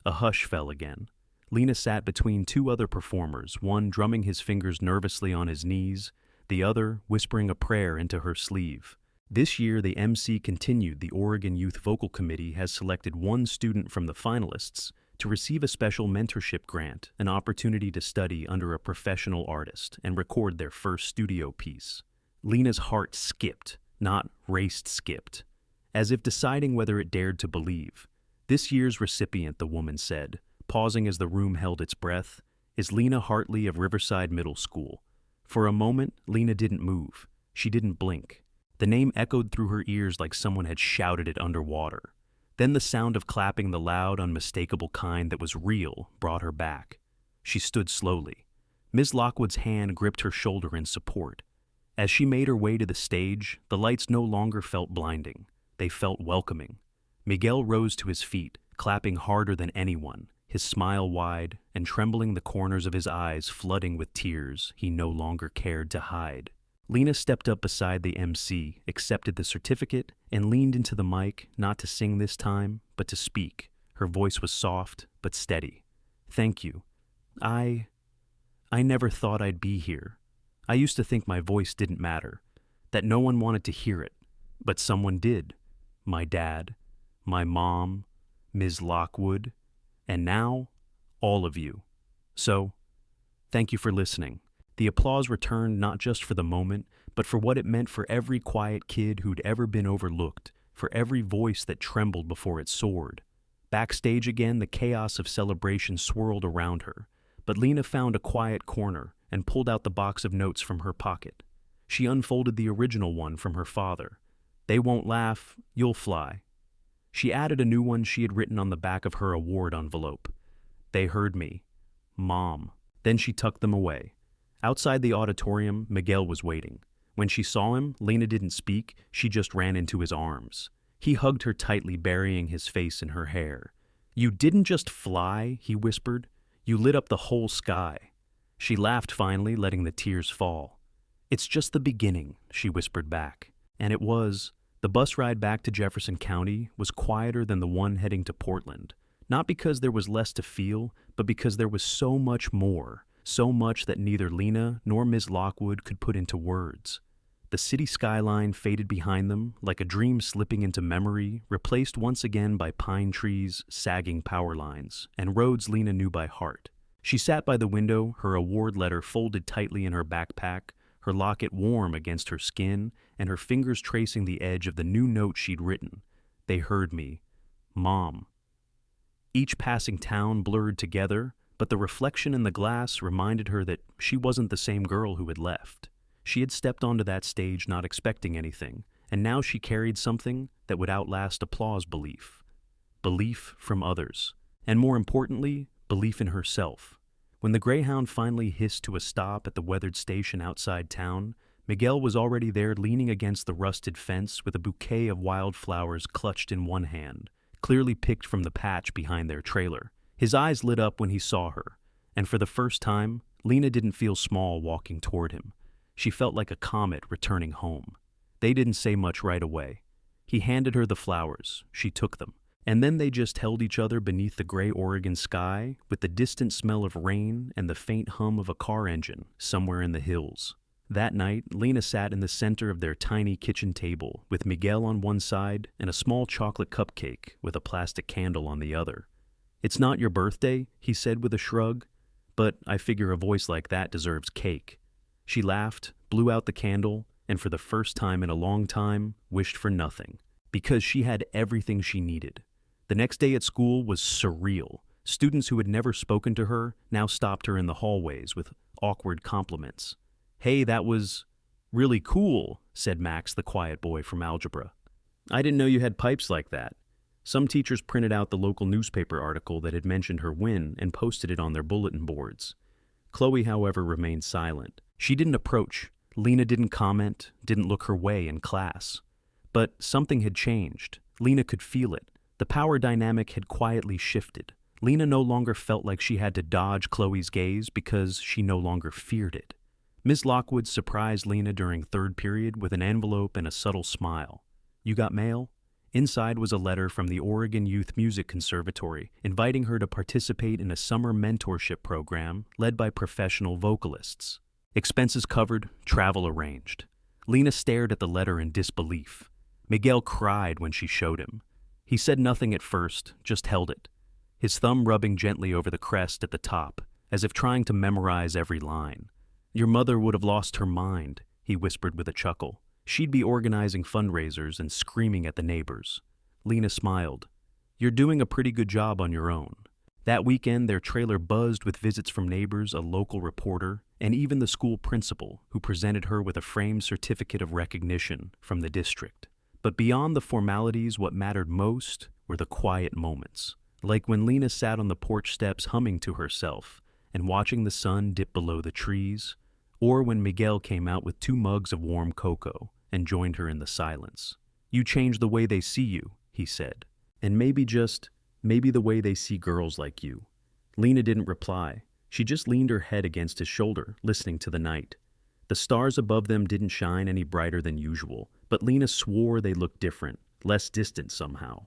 Speaker 1: A hush fell again. Lena sat between two other performers, one drumming his fingers nervously on his knees, the other whispering a prayer into her sleeve. This year, the MC continued. The Oregon Youth Vocal Committee has selected one student from the finalists to receive a special mentorship grant, an opportunity to study under a professional artist and record their first studio piece. Lena's heart skipped, not skipped, as if deciding whether it dared to believe. "This year's recipient," the woman said, pausing as the room held its breath, "is Lena Hartley of Riverside Middle School." For a moment, Lena didn't move. She didn't blink. The name echoed through her ears like someone had shouted it underwater. Then the sound of clapping, the loud, unmistakable kind that was real, brought her back. She stood slowly. Ms. Lockwood's hand gripped her shoulder in support. As she made her way to the stage, the lights no longer felt blinding. They felt welcoming. Miguel rose to his feet, clapping harder than anyone, his smile wide and trembling, the corners of his eyes flooding with tears he no longer cared to hide. Lena stepped up beside the MC, accepted the certificate, and leaned into the mic, not to sing this time, but to speak. Her voice was soft, but steady. "Thank you. I never thought I'd be here. I used to think my voice didn't matter, that no one wanted to hear it, but someone did. My dad, my mom, Ms. Lockwood, and now, all of you. So, thank you for listening." The applause returned not just for the moment, but for what it meant for every quiet kid who'd ever been overlooked, for every voice that trembled before it soared. Backstage again, the chaos of celebration swirled around her, but Lena found a quiet corner and pulled out the box of notes from her pocket. She unfolded the original one from her father. "They won't laugh, you'll fly." She added a new one she had written on the back of her award envelope. "They heard me. Mom." Then she tucked them away. Outside the auditorium, Miguel was waiting. When she saw him, Lena didn't speak, she just ran into his arms. He hugged her tightly, burying his face in her hair. "You didn't just fly," he whispered. "You lit up the whole sky." She laughed finally, letting the tears fall. "It's just the beginning," she whispered back. And it was. The bus ride back to Jefferson County was quieter than the one heading to Portland. Not because there was less to feel, but because there was so much more. So much that neither Lena nor Ms. Lockwood could put into words. The city skyline faded behind them, like a dream slipping into memory, replaced once again by pine trees, sagging power lines, and roads Lena knew by heart. She sat by the window, her award letter folded tightly in her backpack, her locket warm against her skin, and her fingers tracing the edge of the new note she'd written. "They heard me. Mom." Each passing town blurred together, but the reflection in the glass reminded her that she wasn't the same girl who had left. She had stepped onto that stage not expecting anything, and now she carried something that would outlast applause belief. Belief from others, and more importantly, belief in herself. When the Greyhound finally hissed to a stop at the weathered station outside town, Miguel was already there, leaning against the rusted fence with a bouquet of wildflowers clutched in one hand, clearly picked from the patch behind their trailer. His eyes lit up when he saw her, and for the first time, Lena didn't feel small walking toward him. She felt like a comet returning home. They didn't say much right away. He handed her the flowers. She took them. And then they just held each other beneath the gray Oregon sky, with the distant smell of rain and the faint hum of a car engine somewhere in the hills. That night, Lena sat in the center of their tiny kitchen table, with Miguel on one side and a small chocolate cupcake with a plastic candle on the other. "It's not your birthday," he said with a shrug, "but I figure a voice like that deserves cake." She laughed, blew out the candle, and for the first time in a long time, wished for nothing, because she had everything she needed. The next day at school was surreal. Students who had never spoken to her now stopped her in the hallways with awkward compliments. "Hey, that was really cool," said Max, the quiet boy from algebra. "I didn't know you had pipes like that." Some teachers printed out the local newspaper article that had mentioned her win and posted it on their bulletin boards. Chloe, however, remained silent. She didn't approach. Lena didn't comment, didn't look her way in class. But something had changed. Lena could feel it. The power dynamic had quietly shifted. Lena no longer felt like she had to dodge Chloe's gaze because she no longer feared it. Ms. Lockwood surprised Lena during third period with an envelope and a subtle smile. "You got mail?" Inside was a letter from the Oregon Youth Music Conservatory inviting her to participate in a summer mentorship program led by professional vocalists. Expenses covered, travel arranged. Lena stared at the letter in disbelief. Miguel cried when she showed him. He said nothing at first, just held it, his thumb rubbing gently over the crest at the top, as if trying to memorize every line. "Your mother would have lost her mind," he whispered with a chuckle. "She'd be organizing fundraisers and screaming at the neighbors." Lena smiled. "You're doing a pretty good job on your own." That weekend, their trailer buzzed with visits from neighbors, a local reporter, and even the school principal, who presented her with a framed certificate of recognition from the district. But beyond the formalities, what mattered most were the quiet moments, like when Lena sat on the porch steps humming to herself and watching the sun dip below the trees, or when Miguel came out with 2 mugs of warm cocoa and joined her in the silence. "You change the way they see you," he said, "and maybe the way they see girls like you." Lena didn't reply. She just leaned her head against his shoulder, listening to the night. The stars above them didn't shine any brighter than usual, but Lena swore they looked different, less distant somehow.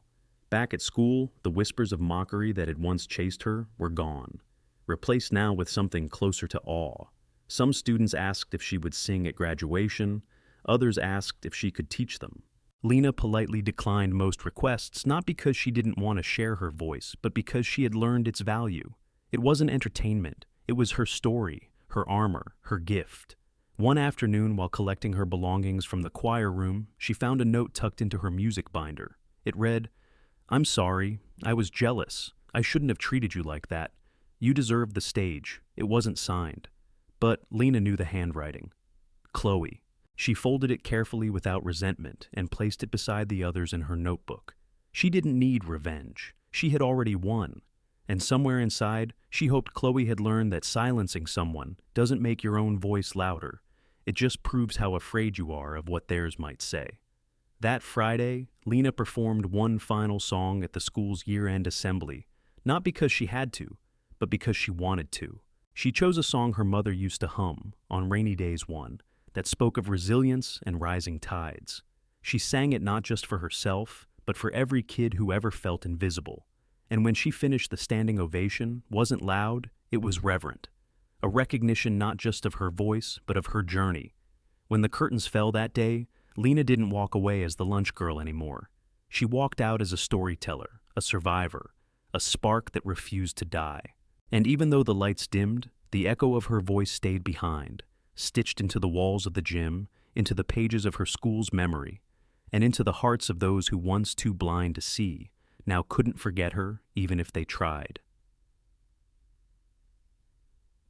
Speaker 1: Back at school, the whispers of mockery that had once chased her were gone, replaced now with something closer to awe. Some students asked if she would sing at graduation, others asked if she could teach them. Lena politely declined most requests, not because she didn't want to share her voice, but because she had learned its value. It wasn't entertainment, it was her story, her armor, her gift. One afternoon, while collecting her belongings from the choir room, she found a note tucked into her music binder. It read, "I'm sorry, I was jealous. I shouldn't have treated you like that. You deserved the stage. It wasn't signed." But Lena knew the handwriting. Chloe. She folded it carefully without resentment and placed it beside the others in her notebook. She didn't need revenge. She had already won. And somewhere inside, she hoped Chloe had learned that silencing someone doesn't make your own voice louder. It just proves how afraid you are of what theirs might say. That Friday, Lena performed one final song at the school's year-end assembly, not because she had to, but because she wanted to. She chose a song her mother used to hum, On Rainy Days One, that spoke of resilience and rising tides. She sang it not just for herself, but for every kid who ever felt invisible. And when she finished, the standing ovation wasn't loud, it was reverent. A recognition not just of her voice, but of her journey. When the curtains fell that day, Lena didn't walk away as the lunch girl anymore. She walked out as a storyteller, a survivor, a spark that refused to die. And even though the lights dimmed, the echo of her voice stayed behind, stitched into the walls of the gym, into the pages of her school's memory, and into the hearts of those who, once too blind to see, now couldn't forget her even if they tried.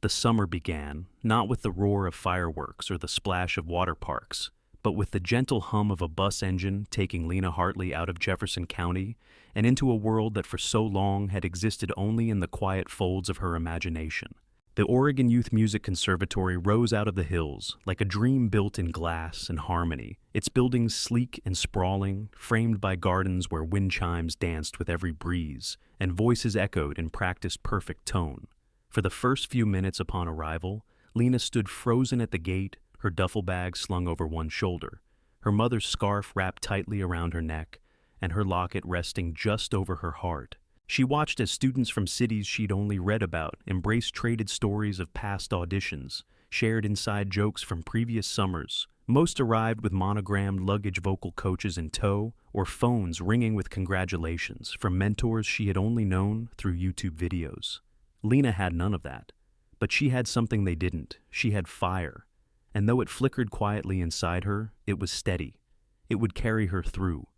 Speaker 1: The summer began, not with the roar of fireworks or the splash of water parks, but with the gentle hum of a bus engine taking Lena Hartley out of Jefferson County and into a world that for so long had existed only in the quiet folds of her imagination. The Oregon Youth Music Conservatory rose out of the hills, like a dream built in glass and harmony, its buildings sleek and sprawling, framed by gardens where wind chimes danced with every breeze, and voices echoed in practiced perfect tone. For the first few minutes upon arrival, Lena stood frozen at the gate, her duffel bag slung over one shoulder, her mother's scarf wrapped tightly around her neck, and her locket resting just over her heart. She watched as students from cities she'd only read about embraced traded stories of past auditions, shared inside jokes from previous summers. Most arrived with monogrammed luggage vocal coaches in tow, or phones ringing with congratulations from mentors she had only known through YouTube videos. Lena had none of that, but she had something they didn't. She had fire, and though it flickered quietly inside her, it was steady. It would carry her through.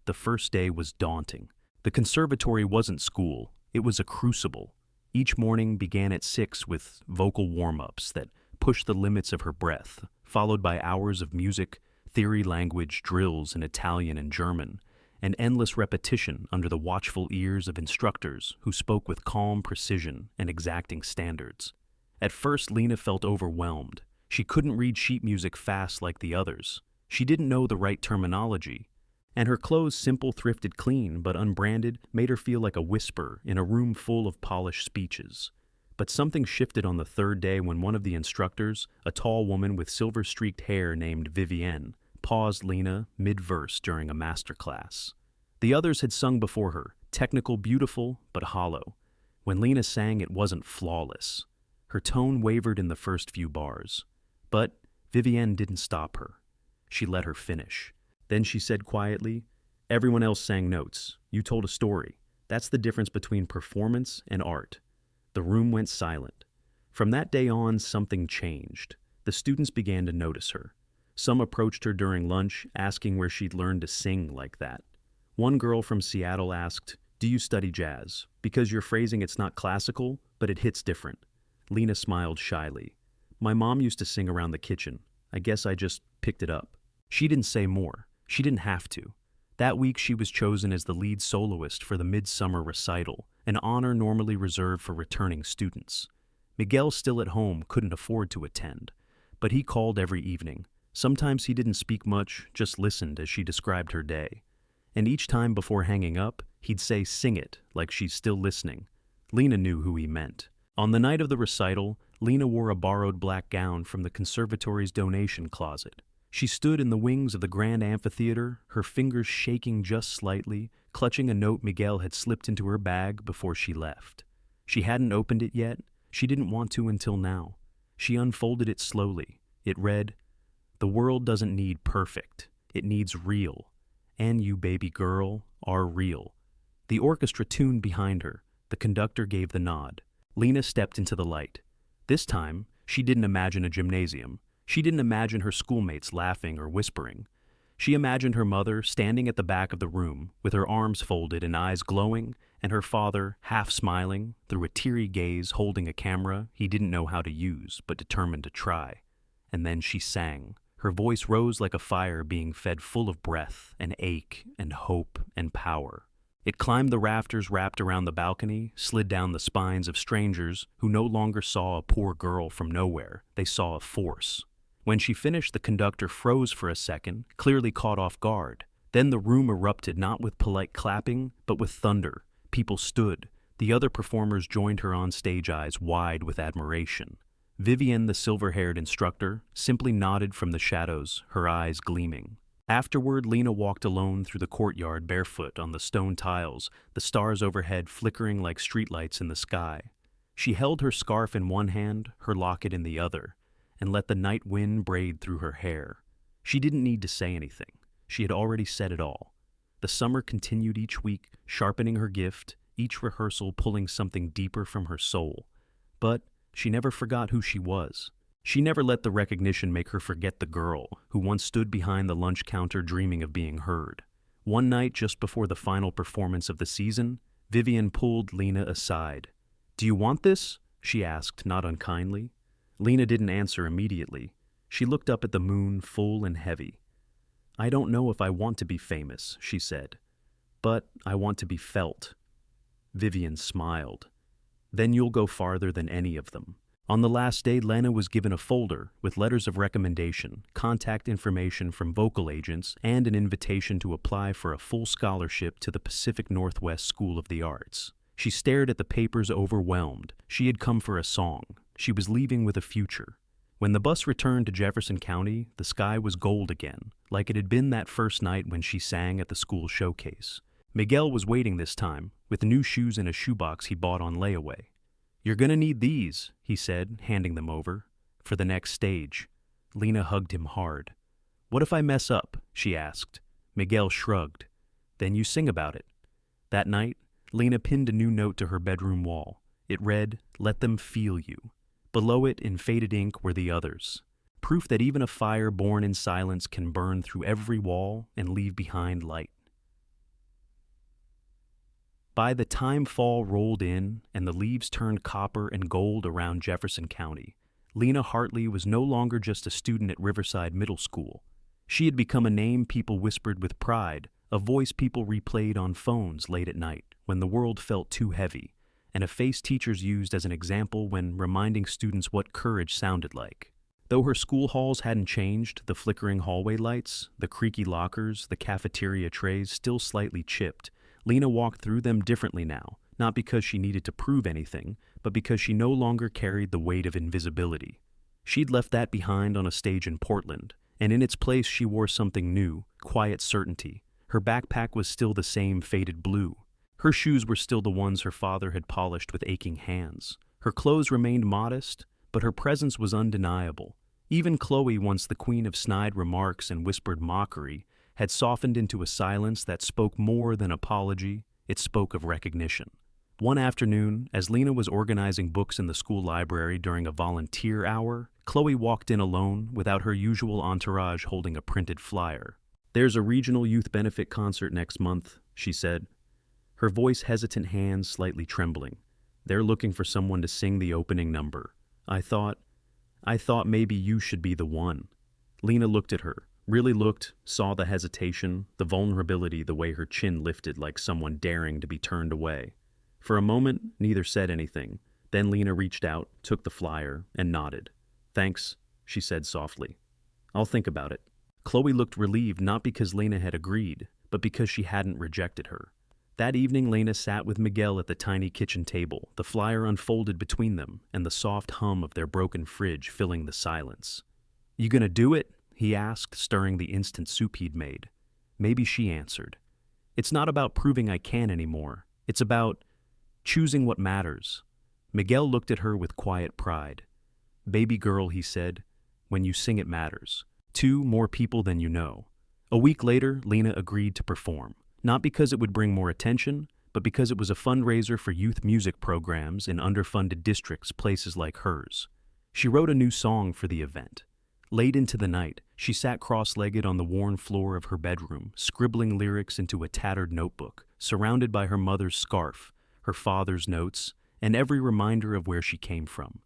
Speaker 1: The first day was daunting. The conservatory wasn't school, it was a crucible. Each morning began at 6 with vocal warm-ups that pushed the limits of her breath, followed by hours of music, theory language, drills in Italian and German, and endless repetition under the watchful ears of instructors who spoke with calm precision and exacting standards. At first, Lena felt overwhelmed. She couldn't read sheet music fast like the others. She didn't know the right terminology. And her clothes, simple, thrifted, clean, but unbranded, made her feel like a whisper in a room full of polished speeches. But something shifted on the third day when one of the instructors, a tall woman with silver-streaked hair named Vivienne, paused Lena mid-verse during a master class. The others had sung before her, technical, beautiful, but hollow. When Lena sang, it wasn't flawless. Her tone wavered in the first few bars. But Vivienne didn't stop her. She let her finish. Then she said quietly, "Everyone else sang notes. You told a story. That's the difference between performance and art." The room went silent. From that day on, something changed. The students began to notice her. Some approached her during lunch, asking where she'd learned to sing like that. One girl from Seattle asked, "Do you study jazz? Because you're phrasing it's not classical, but it hits different." Lena smiled shyly. "My mom used to sing around the kitchen. I guess I just picked it up." She didn't say more. She didn't have to. That week she was chosen as the lead soloist for the midsummer recital, an honor normally reserved for returning students. Miguel, still at home, couldn't afford to attend, but he called every evening. Sometimes he didn't speak much, just listened as she described her day. And each time before hanging up, he'd say, "Sing it," like she's still listening. Lena knew who he meant. On the night of the recital, Lena wore a borrowed black gown from the conservatory's donation closet. She stood in the wings of the grand amphitheater, her fingers shaking just slightly, clutching a note Miguel had slipped into her bag before she left. She hadn't opened it yet. She didn't want to until now. She unfolded it slowly. It read, "The world doesn't need perfect. It needs real. And you, baby girl, are real." The orchestra tuned behind her. The conductor gave the nod. Lena stepped into the light. This time, she didn't imagine a gymnasium. She didn't imagine her schoolmates laughing or whispering. She imagined her mother standing at the back of the room, with her arms folded and eyes glowing, and her father, half smiling, through a teary gaze, holding a camera he didn't know how to use, but determined to try. And then she sang. Her voice rose like a fire being fed, full of breath and ache and hope and power. It climbed the rafters wrapped around the balcony, slid down the spines of strangers who no longer saw a poor girl from nowhere. They saw a force. When she finished, the conductor froze for a second, clearly caught off guard. Then the room erupted, not with polite clapping, but with thunder. People stood. The other performers joined her on stage, eyes wide with admiration. Vivian, the silver-haired instructor, simply nodded from the shadows, her eyes gleaming. Afterward, Lena walked alone through the courtyard, barefoot on the stone tiles, the stars overhead flickering like streetlights in the sky. She held her scarf in one hand, her locket in the other, and let the night wind braid through her hair. She didn't need to say anything. She had already said it all. The summer continued each week, sharpening her gift, each rehearsal pulling something deeper from her soul. But she never forgot who she was. She never let the recognition make her forget the girl who once stood behind the lunch counter dreaming of being heard. One night, just before the final performance of the season, Vivian pulled Lena aside. "Do you want this?" she asked, not unkindly. Lena didn't answer immediately. She looked up at the moon, full and heavy. "I don't know if I want to be famous," she said, "but I want to be felt." Vivian smiled. "Then you'll go farther than any of them." On the last day, Lena was given a folder with letters of recommendation, contact information from vocal agents, and an invitation to apply for a full scholarship to the Pacific Northwest School of the Arts. She stared at the papers, overwhelmed. She had come for a song. She was leaving with a future. When the bus returned to Jefferson County, the sky was gold again, like it had been that first night when she sang at the school showcase. Miguel was waiting this time, with new shoes in a shoebox he bought on layaway. "You're gonna need these," he said, handing them over, "for the next stage." Lena hugged him hard. "What if I mess up?" she asked. Miguel shrugged. "Then you sing about it." That night, Lena pinned a new note to her bedroom wall. It read, "Let them feel you." Below it, in faded ink, were the others. Proof that even a fire born in silence can burn through every wall and leave behind light. By the time fall rolled in and the leaves turned copper and gold around Jefferson County, Lena Hartley was no longer just a student at Riverside Middle School. She had become a name people whispered with pride, a voice people replayed on phones late at night when the world felt too heavy, and a face teachers used as an example when reminding students what courage sounded like. Though her school halls hadn't changed, the flickering hallway lights, the creaky lockers, the cafeteria trays still slightly chipped, Lena walked through them differently now, not because she needed to prove anything, but because she no longer carried the weight of invisibility. She'd left that behind on a stage in Portland, and in its place she wore something new, quiet certainty. Her backpack was still the same faded blue. Her shoes were still the ones her father had polished with aching hands. Her clothes remained modest, but her presence was undeniable. Even Chloe, once the queen of snide remarks and whispered mockery, had softened into a silence that spoke more than apology. It spoke of recognition. One afternoon, as Lena was organizing books in the school library during a volunteer hour, Chloe walked in alone without her usual entourage holding a printed flyer. "There's a regional youth benefit concert next month," she said, her voice hesitant, hands slightly trembling. "They're looking for someone to sing the opening number. I thought maybe you should be the one." Lena looked at her, Really looked, saw the hesitation, the vulnerability, the way her chin lifted like someone daring to be turned away. For a moment, neither said anything. Then Lena reached out, took the flyer, and nodded. "Thanks," she said softly. "I'll think about it." Chloe looked relieved not because Lena had agreed, but because she hadn't rejected her. That evening, Lena sat with Miguel at the tiny kitchen table, the flyer unfolded between them, and the soft hum of their broken fridge filling the silence. "You gonna do it?" he asked, stirring the instant soup he'd made. Maybe she answered. "It's not about proving I can anymore. It's about choosing what matters." Miguel looked at her with quiet pride. "Baby girl," he said, "when you sing it matters. 2 more people than you know." A week later, Lena agreed to perform. Not because it would bring more attention, but because it was a fundraiser for youth music programs in underfunded districts, places like hers. She wrote a new song for the event. Late into the night, she sat cross-legged on the worn floor of her bedroom, scribbling lyrics into a tattered notebook, surrounded by her mother's scarf, her father's notes, and every reminder of where she came from.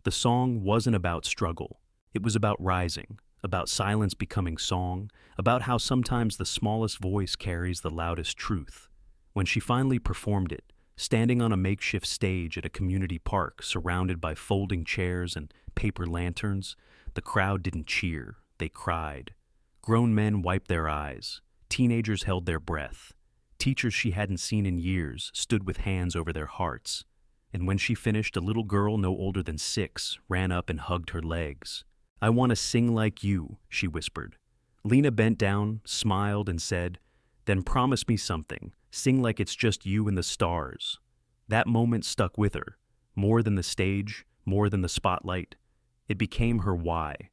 Speaker 1: The song wasn't about struggle. It was about rising, about silence becoming song, about how sometimes the smallest voice carries the loudest truth. When she finally performed it, standing on a makeshift stage at a community park surrounded by folding chairs and paper lanterns, the crowd didn't cheer, they cried. Grown men wiped their eyes. Teenagers held their breath. Teachers she hadn't seen in years stood with hands over their hearts. And when she finished, a little girl no older than 6 ran up and hugged her legs. "I want to sing like you," she whispered. Lena bent down, smiled, and said, "Then promise me something. Sing like it's just you and the stars." That moment stuck with her. More than the stage, more than the spotlight. It became her why.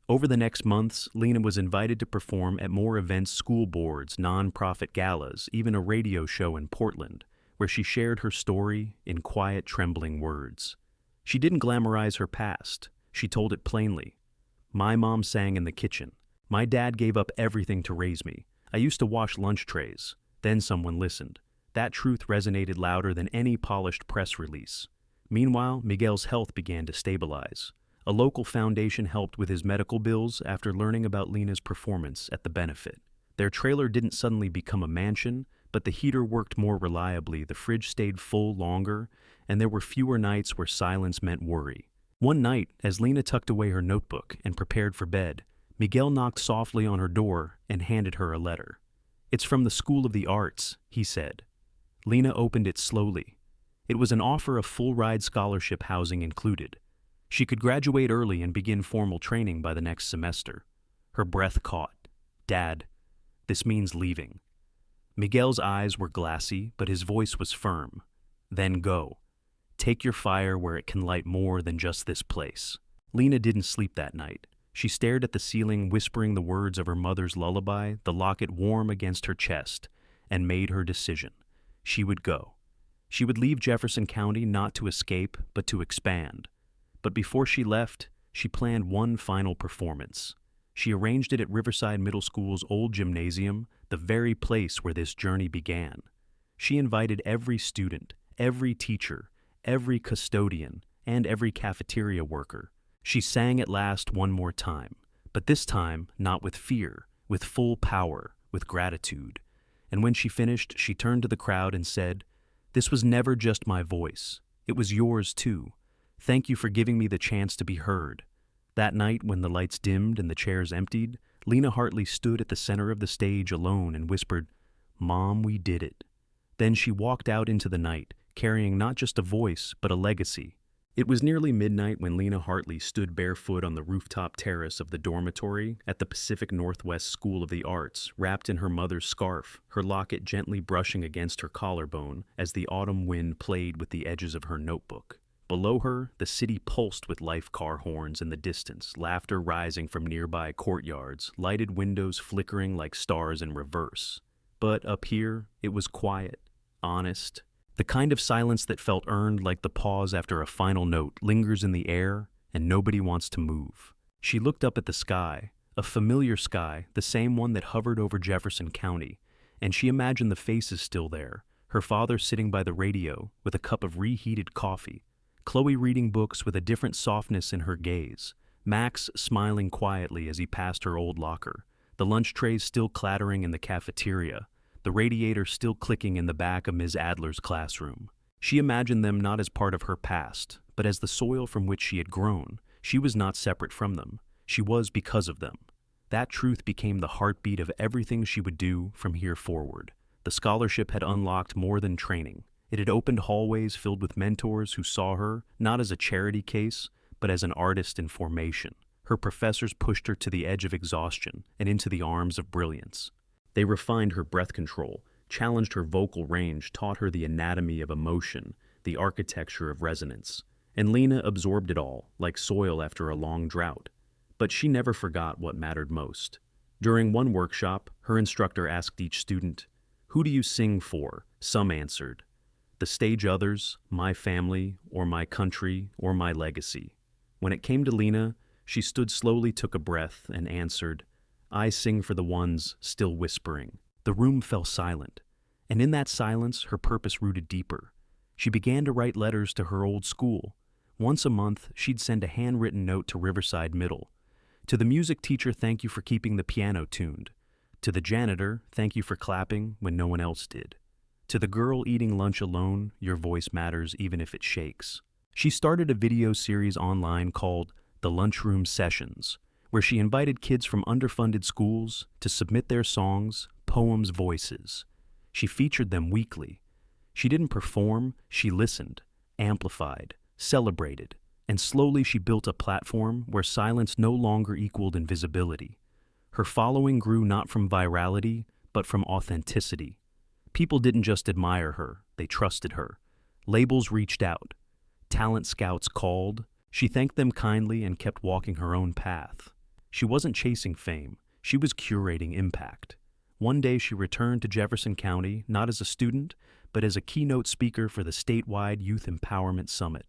Speaker 1: Over the next months, Lena was invited to perform at more events, school boards, non-profit galas, even a radio show in Portland, where she shared her story in quiet, trembling words. She didn't glamorize her past. She told it plainly. "My mom sang in the kitchen. My dad gave up everything to raise me. I used to wash lunch trays." Then someone listened. That truth resonated louder than any polished press release. Meanwhile, Miguel's health began to stabilize. A local foundation helped with his medical bills after learning about Lena's performance at the benefit. Their trailer didn't suddenly become a mansion, but the heater worked more reliably, the fridge stayed full longer, and there were fewer nights where silence meant worry. One night, as Lena tucked away her notebook and prepared for bed, Miguel knocked softly on her door and handed her a letter. "It's from the School of the Arts," he said. Lena opened it slowly. It was an offer of full-ride scholarship, housing included. She could graduate early and begin formal training by the next semester. Her breath caught. "Dad, this means leaving." Miguel's eyes were glassy, but his voice was firm. "Then go. Take your fire where it can light more than just this place." Lena didn't sleep that night. She stared at the ceiling, whispering the words of her mother's lullaby, the locket warm against her chest, and made her decision. She would go. She would leave Jefferson County not to escape, but to expand. But before she left, she planned one final performance. She arranged it at Riverside Middle School's old gymnasium, the very place where this journey began. She invited every student, every teacher, every custodian, and every cafeteria worker. She sang at last one more time, but this time not with fear, with full power, with gratitude. And when she finished, she turned to the crowd and said, "This was never just my voice. It was yours too. Thank you for giving me the chance to be heard." That night, when the lights dimmed and the chairs emptied, Lena Hartley stood at the center of the stage alone and whispered, "Mom, we did it." Then she walked out into the night, carrying not just a voice, but a legacy. It was nearly midnight when Lena Hartley stood barefoot on the rooftop terrace of the dormitory at the Pacific Northwest School of the Arts, wrapped in her mother's scarf, her locket gently brushing against her collarbone as the autumn wind played with the edges of her notebook. Below her, the city pulsed with life car horns in the distance, laughter rising from nearby courtyards, lighted windows flickering like stars in reverse. But up here, it was quiet, honest. The kind of silence that felt earned, like the pause after a final note lingers in the air and nobody wants to move. She looked up at the sky, a familiar sky, the same one that hovered over Jefferson County, and she imagined the faces still there, her father sitting by the radio with a cup of reheated coffee, Chloe reading books with a different softness in her gaze, Max smiling quietly as he passed her old locker, the lunch trays still clattering in the cafeteria, the radiator still clicking in the back of Ms. Adler's classroom. She imagined them not as part of her past, but as the soil from which she had grown. She was not separate from them. She was because of them. That truth became the heartbeat of everything she would do from here forward. The scholarship had unlocked more than training. It had opened hallways filled with mentors who saw her not as a charity case, but as an artist in formation. Her professors pushed her to the edge of exhaustion and into the arms of brilliance. They refined her breath control, challenged her vocal range, taught her the anatomy of emotion, the architecture of resonance. And Lena absorbed it all, like soil after a long drought. But she never forgot what mattered most. During one workshop, her instructor asked each student, "Who do you sing for?" Some answered, "The stage others, my family, or my country, or my legacy." When it came to Lena, she stood slowly, took a breath, and answered, "I sing for the ones still whispering." The room fell silent, and in that silence her purpose rooted deeper. She began to write letters to her old school. Once a month, she'd send a handwritten note to Riverside Middle. To the music teacher, thank you for keeping the piano tuned. To the janitor, thank you for clapping when no one else did. To the girl eating lunch alone, your voice matters even if it shakes. She started a video series online called The Lunchroom Sessions, where she invited kids from underfunded schools to submit their songs, poems, voices. She featured them weekly. She didn't perform, she listened, amplified, celebrated, and slowly she built a platform where silence no longer equaled invisibility. Her following grew not from virality, but from authenticity. People didn't just admire her, they trusted her. Labels reached out. Talent scouts called. She thanked them kindly and kept walking her own path. She wasn't chasing fame, she was curating impact. One day she returned to Jefferson County, not as a student, but as a keynote speaker for the statewide Youth Empowerment Summit.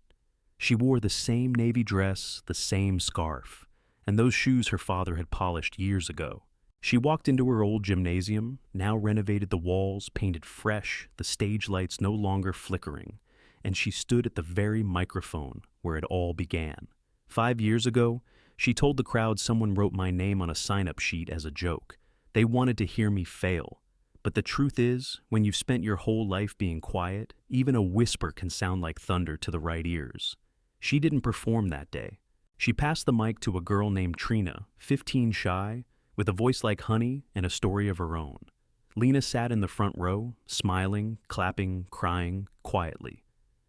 Speaker 1: She wore the same navy dress, the same scarf, and those shoes her father had polished years ago. She walked into her old gymnasium, now renovated the walls, painted fresh, the stage lights no longer flickering, and she stood at the very microphone where it all began. 5 years ago, she told the crowd someone wrote my name on a sign-up sheet as a joke. They wanted to hear me fail. But the truth is, when you've spent your whole life being quiet, even a whisper can sound like thunder to the right ears. She didn't perform that day. She passed the mic to a girl named Trina, 15 shy, with a voice like honey and a story of her own. Lena sat in the front row, smiling, clapping, crying, quietly.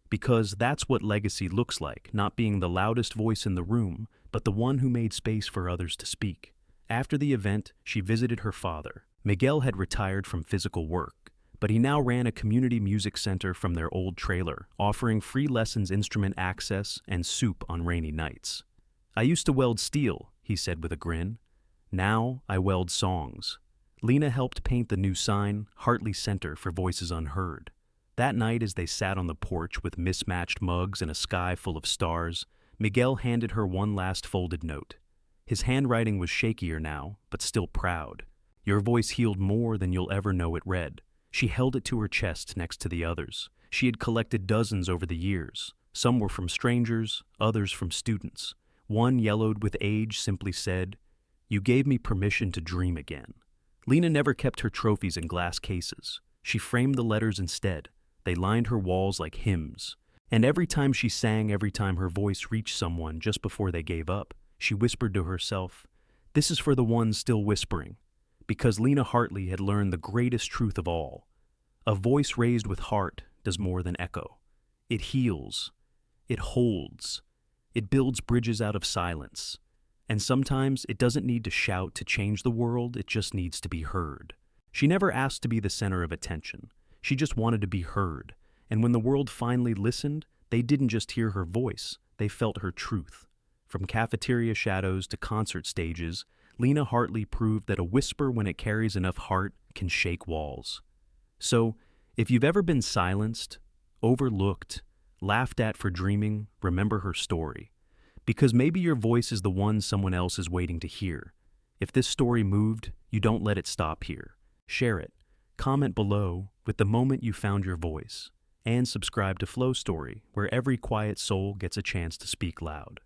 Speaker 1: Because that's what legacy looks like, not being the loudest voice in the room, but the one who made space for others to speak. After the event, she visited her father. Miguel had retired from physical work, but he now ran a community music center from their old trailer, offering free lessons, instrument access, and soup on rainy nights. "I used to weld steel," he said with a grin. "Now I weld songs." Lena helped paint the new sign, Hartley Center for Voices Unheard. That night, as they sat on the porch with mismatched mugs and a sky full of stars, Miguel handed her one last folded note. His handwriting was shakier now, but still proud. "Your voice healed more than you'll ever know," it read. She held it to her chest next to the others. She had collected dozens over the years. Some were from strangers, others from students. One, yellowed with age, simply said, "You gave me permission to dream again." Lena never kept her trophies in glass cases. She framed the letters instead. They lined her walls like hymns. And every time she sang, every time her voice reached someone just before they gave up, she whispered to herself, "This is for the ones still whispering." Because Lena Hartley had learned the greatest truth of all. A voice raised with heart does more than echo. It heals. It holds. It builds bridges out of silence. And sometimes it doesn't need to shout to change the world, it just needs to be heard. She never asked to be the center of attention. She just wanted to be heard. And when the world finally listened, they didn't just hear her voice, they felt her truth. From cafeteria shadows to concert stages, Lena Hartley proved that a whisper, when it carries enough heart, can shake walls. So, if you've ever been silenced, overlooked, laughed at for dreaming, remember her story. Because maybe your voice is the one someone else is waiting to hear. If this story moved, you don't let it stop here. Share it. Comment below with the moment you found your voice. And subscribe to Flow Story, where every quiet soul gets a chance to speak loud.